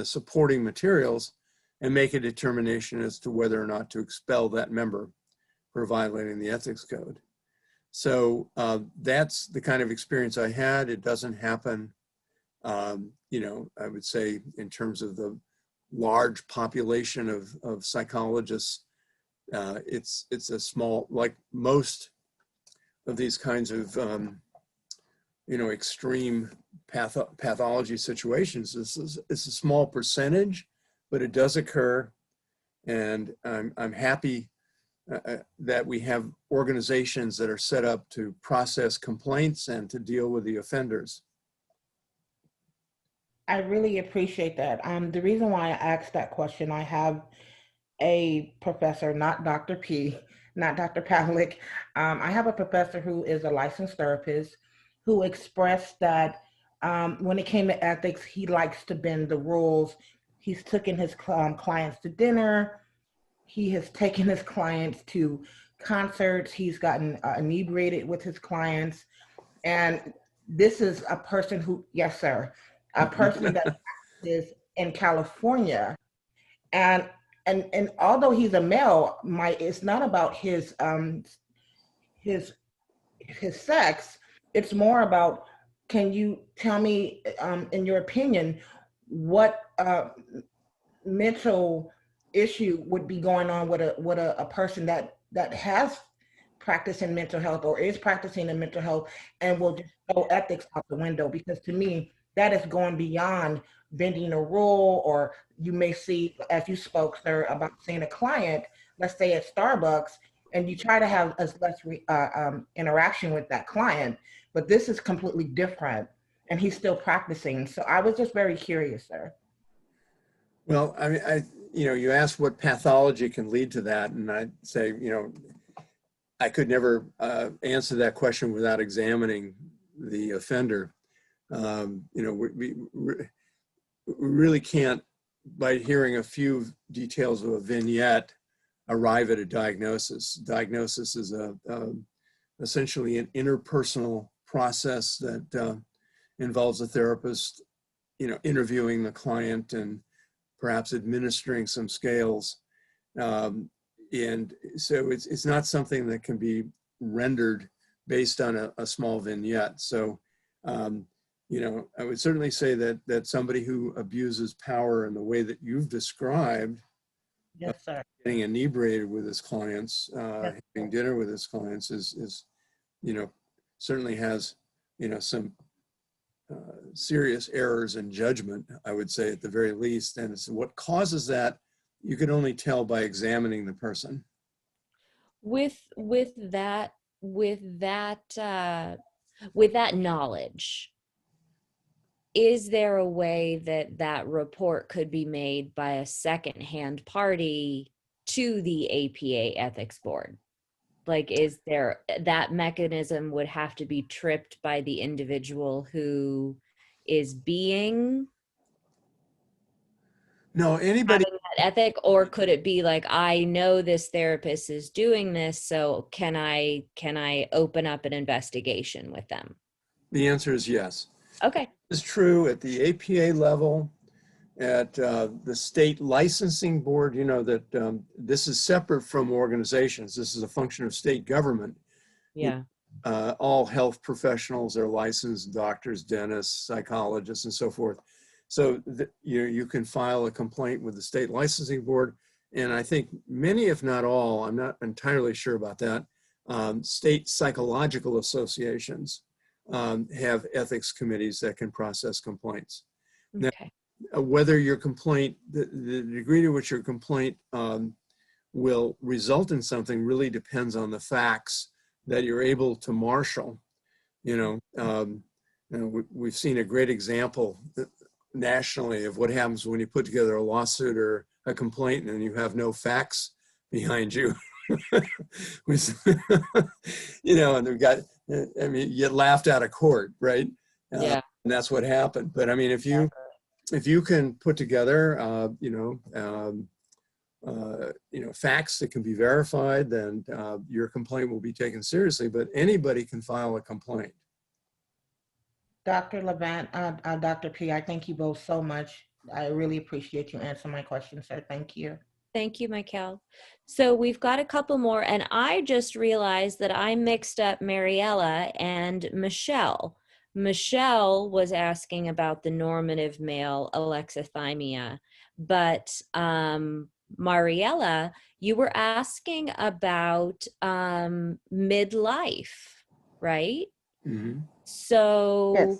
supporting materials and make a determination as to whether or not to expel that member for violating the ethics code. So that's the kind of experience I had. It doesn't happen, I would say, in terms of the large population of psychologists. It's a small, like most of these kinds of, extreme pathology situations. It's a small percentage, but it does occur. And I'm happy that we have organizations that are set up to process complaints and to deal with the offenders. I really appreciate that. The reason why I asked that question, I have a professor, not Dr. P, not Dr. Pavlik. I have a professor who is a licensed therapist who expressed that when it came to ethics, he likes to bend the rules. He's taken his clients to dinner. He has taken his clients to concerts. He's gotten inebriated with his clients. And this is a person who, yes, sir, a person that is in California. And although he's a male, it's not about his sex. It's more about, can you tell me, in your opinion, what mental issue would be going on with a person that has practiced in mental health or is practicing in mental health and will just throw ethics out the window? Because to me, that is going beyond bending a rule. Or you may see, as you spoke, sir, about seeing a client, let's say at Starbucks, and you try to have as less interaction with that client, but this is completely different, and he's still practicing. So I was just very curious, sir. Well, I mean, you asked what pathology can lead to that, and I'd say, I could never answer that question without examining the offender. We really can't, by hearing a few details of a vignette, arrive at a diagnosis. Diagnosis is essentially an interpersonal process that involves a therapist, interviewing the client and perhaps administering some scales. And so it's not something that can be rendered based on a small vignette. So, I would certainly say that somebody who abuses power in the way that you've described, Yes, sir. getting inebriated with his clients, Yes. having dinner with his clients is certainly has, some serious errors in judgment, I would say at the very least. And it's what causes that, you can only tell by examining the person. With that knowledge, is there a way that report could be made by a second-hand party to the APA ethics board? Like, is there, that mechanism would have to be tripped by the individual who is being No, anybody, having that ethic, or could it be like, I know this therapist is doing this, so can I open up an investigation with them? the answer is yes. Okay. It's true at the APA level, at the state licensing board, that this is separate from organizations. This is a function of state government. Yeah. All health professionals are licensed, doctors, dentists, psychologists, and so forth. So you can file a complaint with the state licensing board. And I think many, if not all, I'm not entirely sure about that, state psychological associations have ethics committees that can process complaints. Okay. Now, whether your complaint, the degree to which your complaint will result in something really depends on the facts that you're able to marshal. We've seen a great example nationally of what happens when you put together a lawsuit or a complaint and you have no facts behind you. And they've got, you get laughed out of court, right? Yeah. And that's what happened. But I mean, if you can put together, facts that can be verified, then your complaint will be taken seriously. But anybody can file a complaint. Dr. Levant, Dr. P, I thank you both so much. I really appreciate you answering my question, sir. Thank you. Thank you, Michael. So we've got a couple more, and I just realized that I mixed up Mariella and Michelle. Michelle was asking about the normative male alexithymia, but Mariella, you were asking about midlife, right? Mm-hmm. So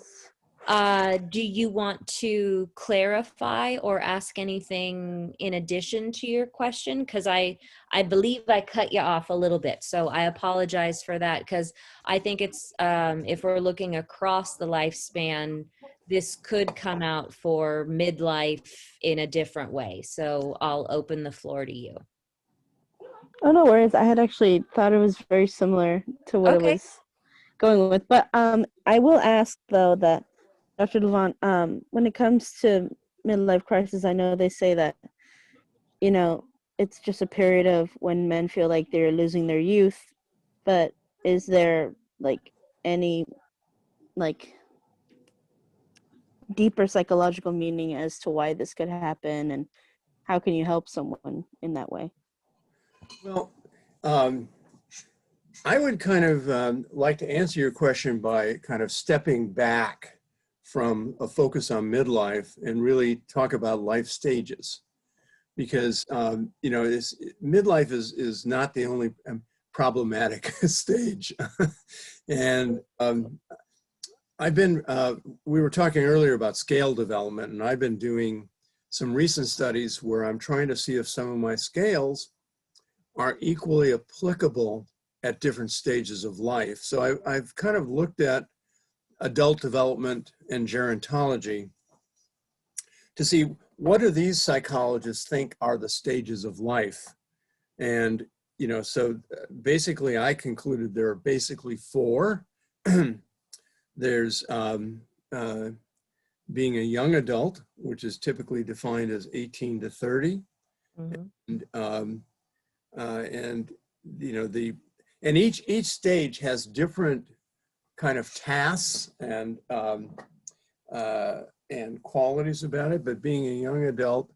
Yes. do you want to clarify or ask anything in addition to your question? Because I believe I cut you off a little bit, so I apologize for that, because I think it's, if we're looking across the lifespan, this could come out for midlife in a different way. So I'll open the floor to you. Oh, no worries. I had actually thought it was very similar to what it Okay. was going with. But I will ask, though, that Dr. Levant, when it comes to midlife crisis, I know they say that, it's just a period of when men feel like they're losing their youth. But is there, any, deeper psychological meaning as to why this could happen, and how can you help someone in that way? Well, I would kind of like to answer your question by kind of stepping back from a focus on midlife and really talk about life stages. because you know, midlife is not the only problematic stage. And we were talking earlier about scale development, and I've been doing some recent studies where I'm trying to see if some of my scales are equally applicable at different stages of life. So I've kind of looked at adult development and gerontology to see what do these psychologists think are the stages of life. And, you know, so basically I concluded there are basically four. There's being a young adult, which is typically defined as 18 to 30. Mm-hmm. And you know, and each stage has different kind of tasks and qualities about it. But being a young adult,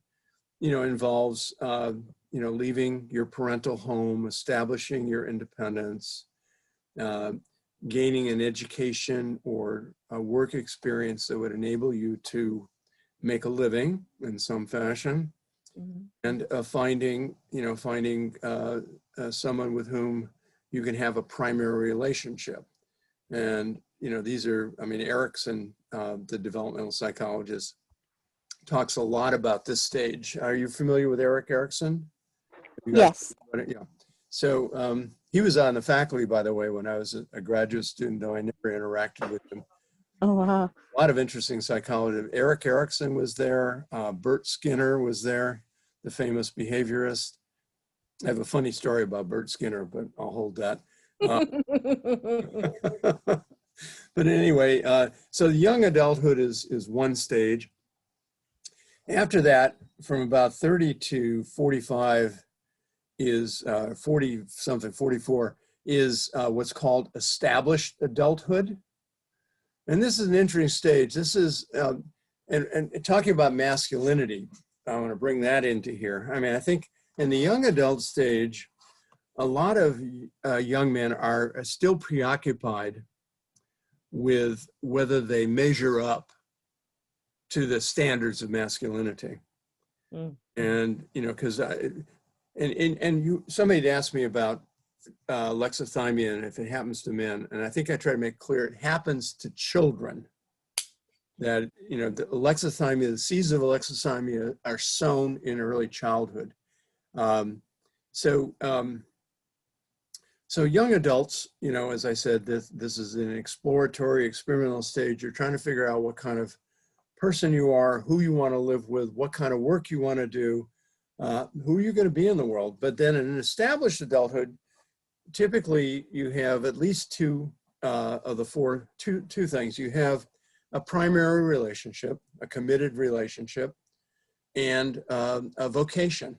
you know, involves you know, leaving your parental home, establishing your independence, gaining an education or a work experience that would enable you to make a living in some fashion. Mm-hmm. And finding someone with whom you can have a primary relationship. And, you know, these are, I mean, Erickson, the developmental psychologist, talks a lot about this stage. Are you familiar with Erik Erikson? Yes. Yeah. So he was on the faculty, by the way, when I was a graduate student, though I never interacted with him. Oh, wow. A lot of interesting psychology. Erik Erikson was there. Bert Skinner was there, the famous behaviorist. I have a funny story about Bert Skinner, but I'll hold that. But anyway, so young adulthood is one stage. After that, from about 30 to 45 is 40 something, 44 is what's called established adulthood. And this is an interesting stage. This is, and talking about masculinity, I want to bring that into here. I mean, I think in the young adult stage, a lot of young men are still preoccupied with whether they measure up to the standards of masculinity. Mm. And, you know, because somebody asked me about alexithymia and if it happens to men, and I think I try to make clear it happens to children. That, you know, the alexithymia, the seeds of alexithymia are sown in early childhood. So young adults, you know, as I said, this is an exploratory, experimental stage. You're trying to figure out what kind of person you are, who you want to live with, what kind of work you want to do, who you're going to be in the world. But then in an established adulthood, typically you have at least two of the four, two things. You have a primary relationship, a committed relationship, and a vocation.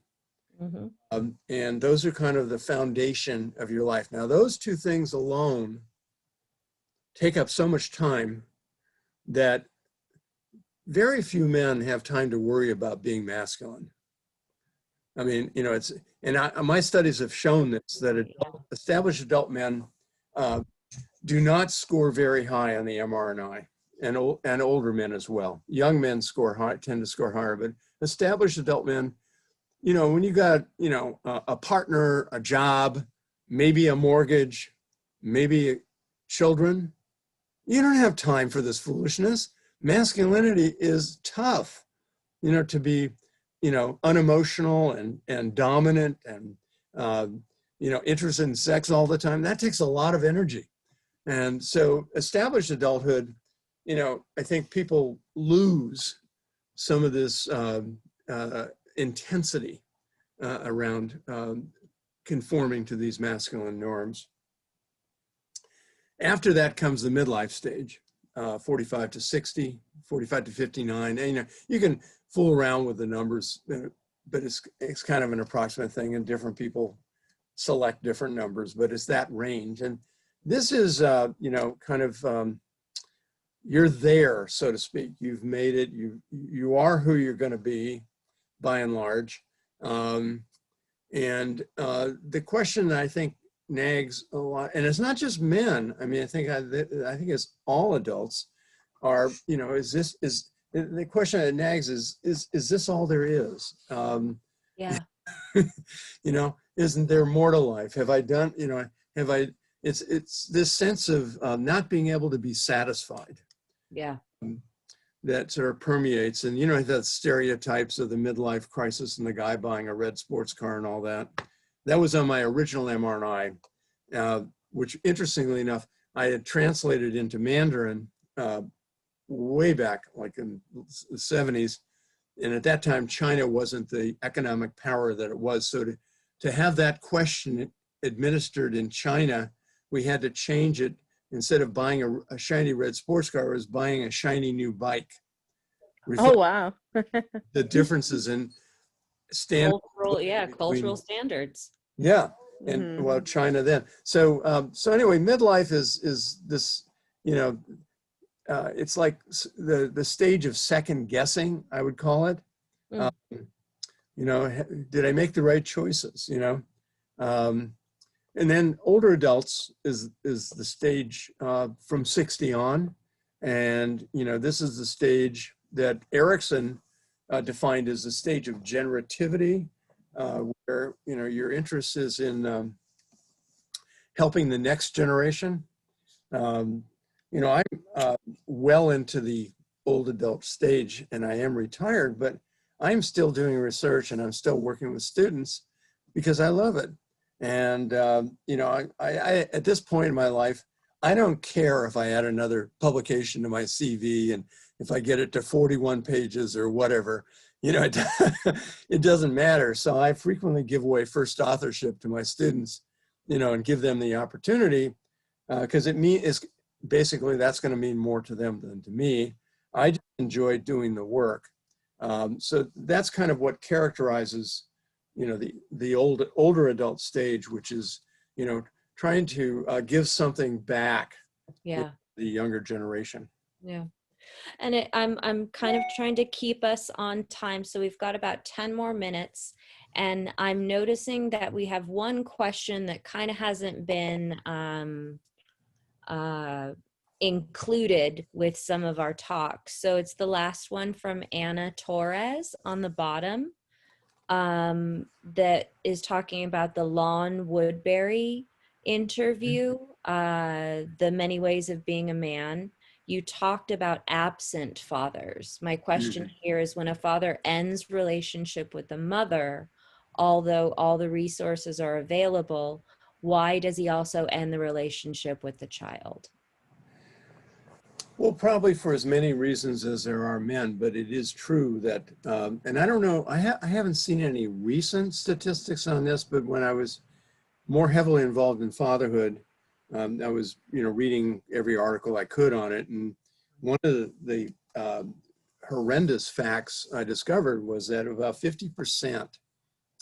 Mm-hmm. And those are kind of the foundation of your life. Now, those two things alone take up so much time that very few men have time to worry about being masculine. I mean, you know, my studies have shown this, that established adult men do not score very high on the MRNI, and older men as well. Young men tend to score higher, but established adult men, you know, when you got, you know, a partner, a job, maybe a mortgage, maybe children, you don't have time for this foolishness. Masculinity is tough, you know, to be, you know, unemotional and dominant and, you know, interested in sex all the time. That takes a lot of energy. And so established adulthood, you know, I think people lose some of this intensity around conforming to these masculine norms. After that comes the midlife stage, 45 to 60, 45 to 59. And, you know, you can fool around with the numbers, but it's kind of an approximate thing, and different people select different numbers, but it's that range. And this is, you know, kind of, you're there, so to speak. You've made it. You are who you're going to be, by and large. And the question that I think nags a lot, and it's not just men. I mean, I think it's all adults are, you know, the question that nags is this all there is? Yeah. You know, isn't there more to life? Have I done, you know, have I, it's this sense of not being able to be satisfied Yeah. that sort of permeates. And, you know, that stereotypes of the midlife crisis and the guy buying a red sports car and all that. That was on my original mRNA, which interestingly enough, I had translated into Mandarin way back, like in the 70s. And at that time, China wasn't the economic power that it was. So to have that question administered in China, we had to change it. Instead of buying a shiny red sports car, I was buying a shiny new bike. Oh, wow. The differences in standard. Cultural standards. Yeah, and Mhm. well, China then. So so anyway, midlife is this, you know, it's like the stage of second guessing, I would call it. Mm. You know, did I make the right choices? You know, and then older adults is the stage from 60 on, and you know, this is the stage that Erickson defined as the stage of generativity, where you know your interest is in helping the next generation. You know, I'm well into the old adult stage and I am retired, but I'm still doing research and I'm still working with students because I love it. And, you know, I at this point in my life, I don't care if I add another publication to my CV and if I get it to 41 pages or whatever, you know, it doesn't matter. So I frequently give away first authorship to my students, you know, and give them the opportunity because basically that's going to mean more to them than to me. I just enjoy doing the work. So that's kind of what characterizes, you know, the older adult stage, which is, you know, trying to give something back to Yeah. the younger generation. Yeah. And I'm kind of trying to keep us on time. So we've got about 10 more minutes. And I'm noticing that we have one question that kind of hasn't been included with some of our talks. So it's the last one from Anna Torres on the bottom that is talking about the Lon Woodbury interview, The Many Ways of Being a Man. You talked about absent fathers. My question here is, when a father ends relationship with the mother, although all the resources are available, why does he also end the relationship with the child? Well, probably for as many reasons as there are men, but it is true that, and I don't know, I haven't seen any recent statistics on this, but when I was more heavily involved in fatherhood, I was, you know, reading every article I could on it. And one of the horrendous facts I discovered was that about 50%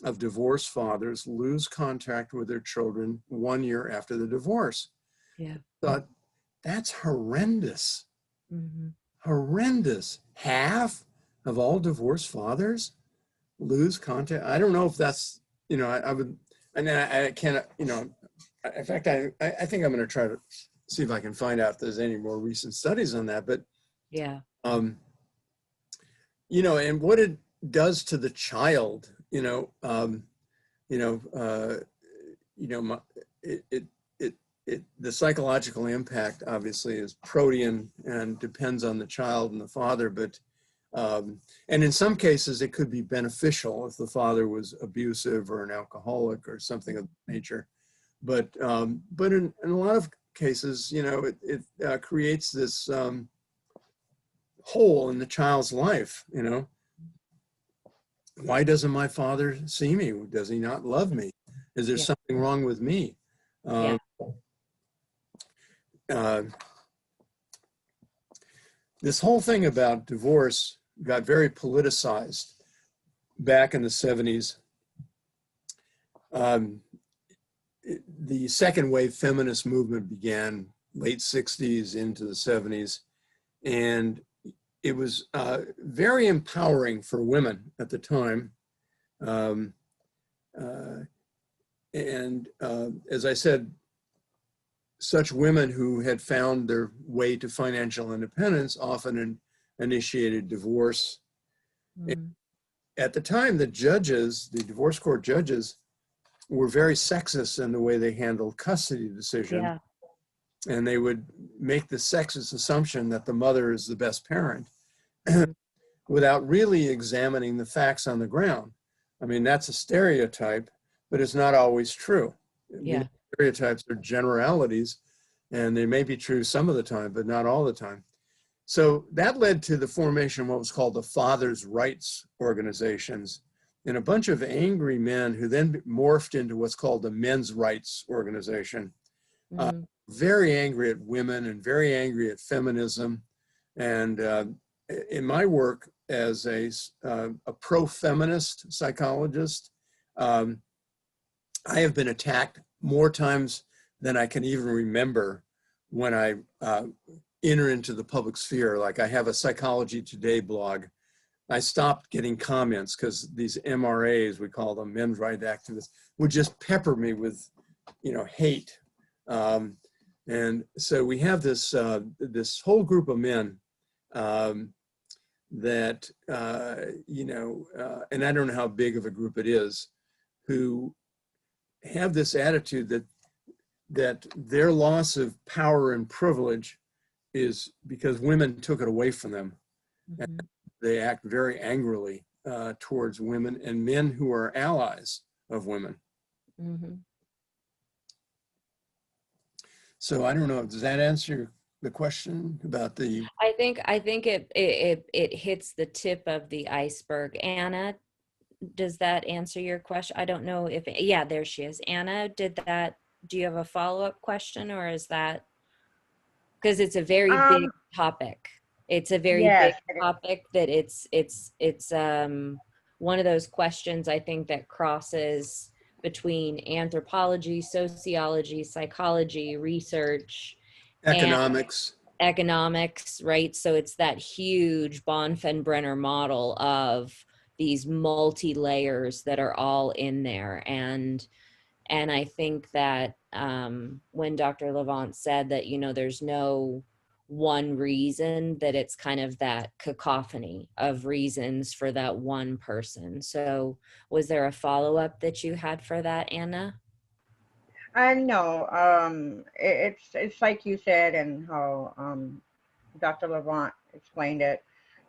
of divorced fathers lose contact with their children 1 year after the divorce. Yeah. Thought, that's horrendous. Mm-hmm. Horrendous. Half of all divorced fathers lose contact. I don't know if that's, you know, I would, and I can't, you know, in fact, I think I'm going to try to see if I can find out if there's any more recent studies on that. But, Yeah. you know, and what it does to the child, you know, the psychological impact obviously is protean and depends on the child and the father, but and in some cases it could be beneficial if the father was abusive or an alcoholic or something of that nature. But in a lot of cases, you know, it creates this hole in the child's life. You know, why doesn't my father see me? Does he not love me? Is there something wrong with me? Yeah. This whole thing about divorce got very politicized back in the 70s. The second wave feminist movement began late 60s into the 70s. And it was very empowering for women at the time. As I said, such women who had found their way to financial independence often initiated divorce. Mm. at the time, the judges, the divorce court judges, were very sexist in the way they handled custody decisions. Yeah. And they would make the sexist assumption that the mother is the best parent without really examining the facts on the ground. I mean, that's a stereotype, but it's not always true. Yeah. Stereotypes are generalities, and they may be true some of the time, but not all the time. So that led to the formation of what was called the Fathers' Rights organizations, and a bunch of angry men who then morphed into what's called the Men's Rights Organization. Very angry at women and very angry at feminism. And in my work as a pro-feminist psychologist, I have been attacked more times than I can even remember when I enter into the public sphere. Like, I have a Psychology Today blog. I stopped getting comments because these MRAs, we call them men's rights activists, would just pepper me with, hate. And so we have this this whole group of men that, and I don't know how big of a group it is, who have this attitude that their loss of power and privilege is because women took it away from them. And they act very angrily towards women and men who are allies of women. So I don't know, does that answer the question about the? I think it hits the tip of the iceberg. Anna, does that answer your question? I don't know if, yeah, there she is. Anna, do you have a follow-up question, or is that, because it's a very big topic. It's a very big topic that it's one of those questions, I think, that crosses between anthropology, sociology, psychology, research, Economics. Economics, right? So it's that huge Bonfenbrenner model of these multi-layers that are all in there. And I think that when Dr. Levant said that, there's no one reason, that it's kind of that cacophony of reasons for that one person. So was there a follow-up that you had for that, Anna? No, it's like you said, and how Dr. Levant explained it.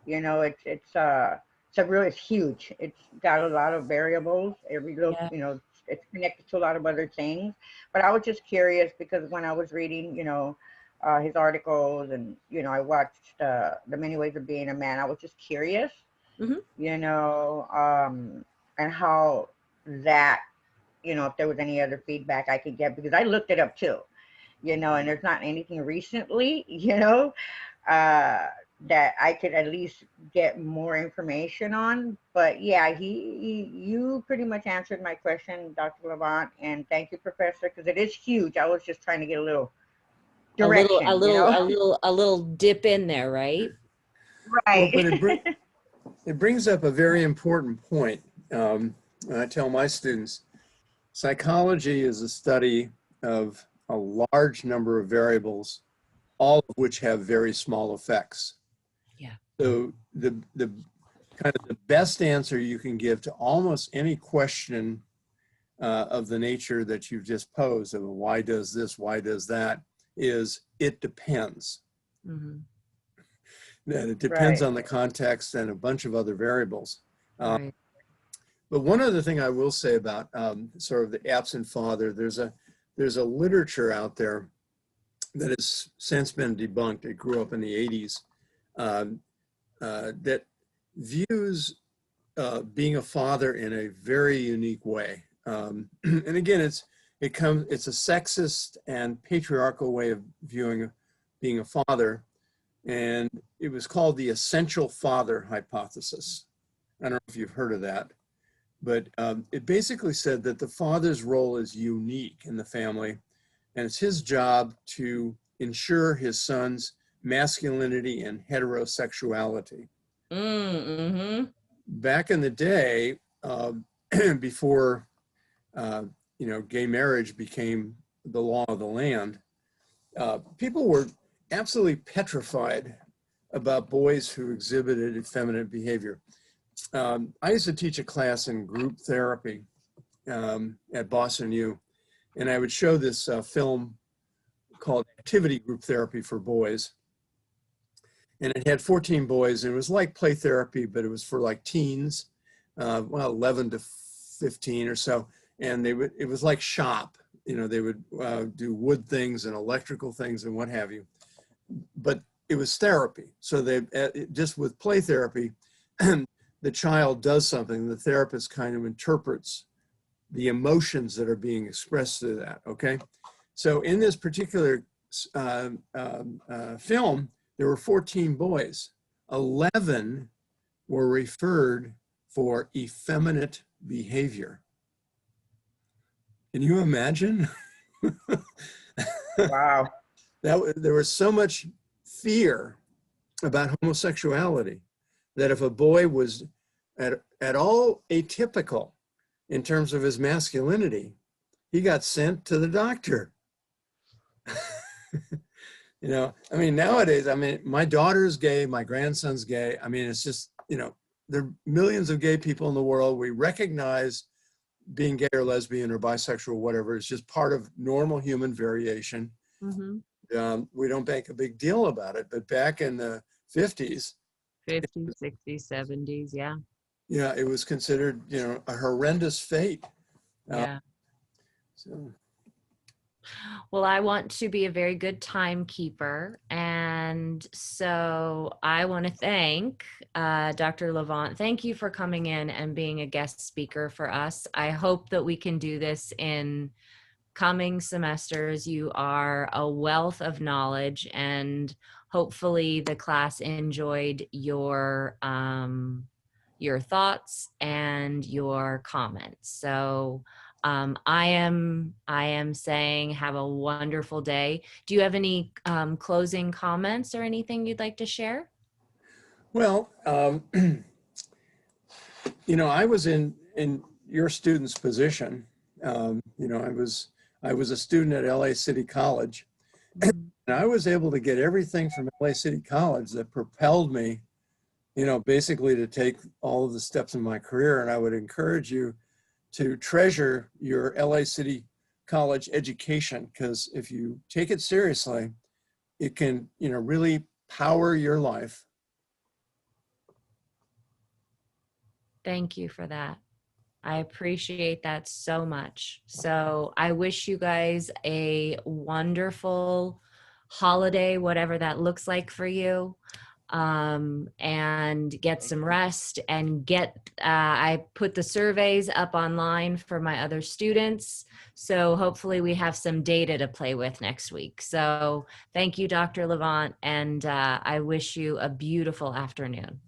It's huge. It's got a lot of variables. Every little, it's connected to a lot of other things. But I was just curious because when I was reading, his articles, and I watched The Many Ways of Being a Man, I was just curious, and how that, if there was any other feedback I could get, because I looked it up too, and there's not anything recently, that I could at least get more information on. But yeah, you pretty much answered my question, Dr. Levant, and thank you, Professor, because it is huge. I was just trying to get a little direction, a little dip in there, right? Right. Well, but it brings up a very important point. I tell my students, psychology is a study of a large number of variables, all of which have very small effects. Yeah. So the kind of the best answer you can give to almost any question of the nature that you've just posed, of why does this, why does that, is it depends. That it depends on the context and a bunch of other variables. Right. But one other thing I will say about sort of the absent father, there's a literature out there that has since been debunked. It grew up in the 80s, that views being a father in a very unique way. And again, it's a sexist and patriarchal way of viewing being a father. And it was called the essential father hypothesis. I don't know if you've heard of that, but it basically said that the father's role is unique in the family, and it's his job to ensure his son's masculinity and heterosexuality. Back in the day, before gay marriage became the law of the land, people were absolutely petrified about boys who exhibited effeminate behavior. I used to teach a class in group therapy at Boston U, and I would show this film called Activity Group Therapy for Boys. And it had 14 boys, and it was like play therapy, but it was for like teens, well, 11 to 15 or so. And it was like shop, they would do wood things and electrical things and what have you. But it was therapy. So just with play therapy, the child does something, the therapist kind of interprets the emotions that are being expressed through that, okay? So in this particular film, there were 14 boys. 11 were referred for effeminate behavior. Can you imagine? Wow. There was so much fear about homosexuality that if a boy was at all atypical in terms of his masculinity, he got sent to the doctor. Nowadays, my daughter's gay, my grandson's gay. It's just, there are millions of gay people in the world. We recognize being gay or lesbian or bisexual, whatever, is just part of normal human variation. Mm-hmm. We don't make a big deal about it, but back in the 50s, 50s, 60s, 70s, yeah. Yeah, it was considered, a horrendous fate. Yeah. So. Well, I want to be a very good timekeeper. And so I want to thank Dr. Levant. Thank you for coming in and being a guest speaker for us. I hope that we can do this in coming semesters. You are a wealth of knowledge, and hopefully the class enjoyed your thoughts and your comments. So I am saying have a wonderful day. Do you have any closing comments or anything you'd like to share? Well, I was in your student's position. I was a student at LA City College, and I was able to get everything from LA City College that propelled me, basically to take all of the steps in my career. And I would encourage you to treasure your LA City College education, because if you take it seriously, it can, really power your life. Thank you for that. I appreciate that so much. So I wish you guys a wonderful holiday, whatever that looks like for you. And get some rest and I put the surveys up online for my other students. So hopefully we have some data to play with next week. So thank you, Dr. Levant, and I wish you a beautiful afternoon.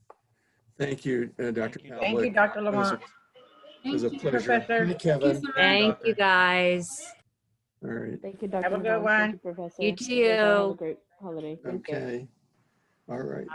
Thank you, Dr. Pavlik. Thank you, Dr. Levant. It was a Thank you, pleasure. Professor. Hi, Kevin. Thank you, guys. All right. Thank you, Dr. Have a good Levant. one. Thank you, Professor. You You guys all have a too. great holiday. Thank you. Okay. All right.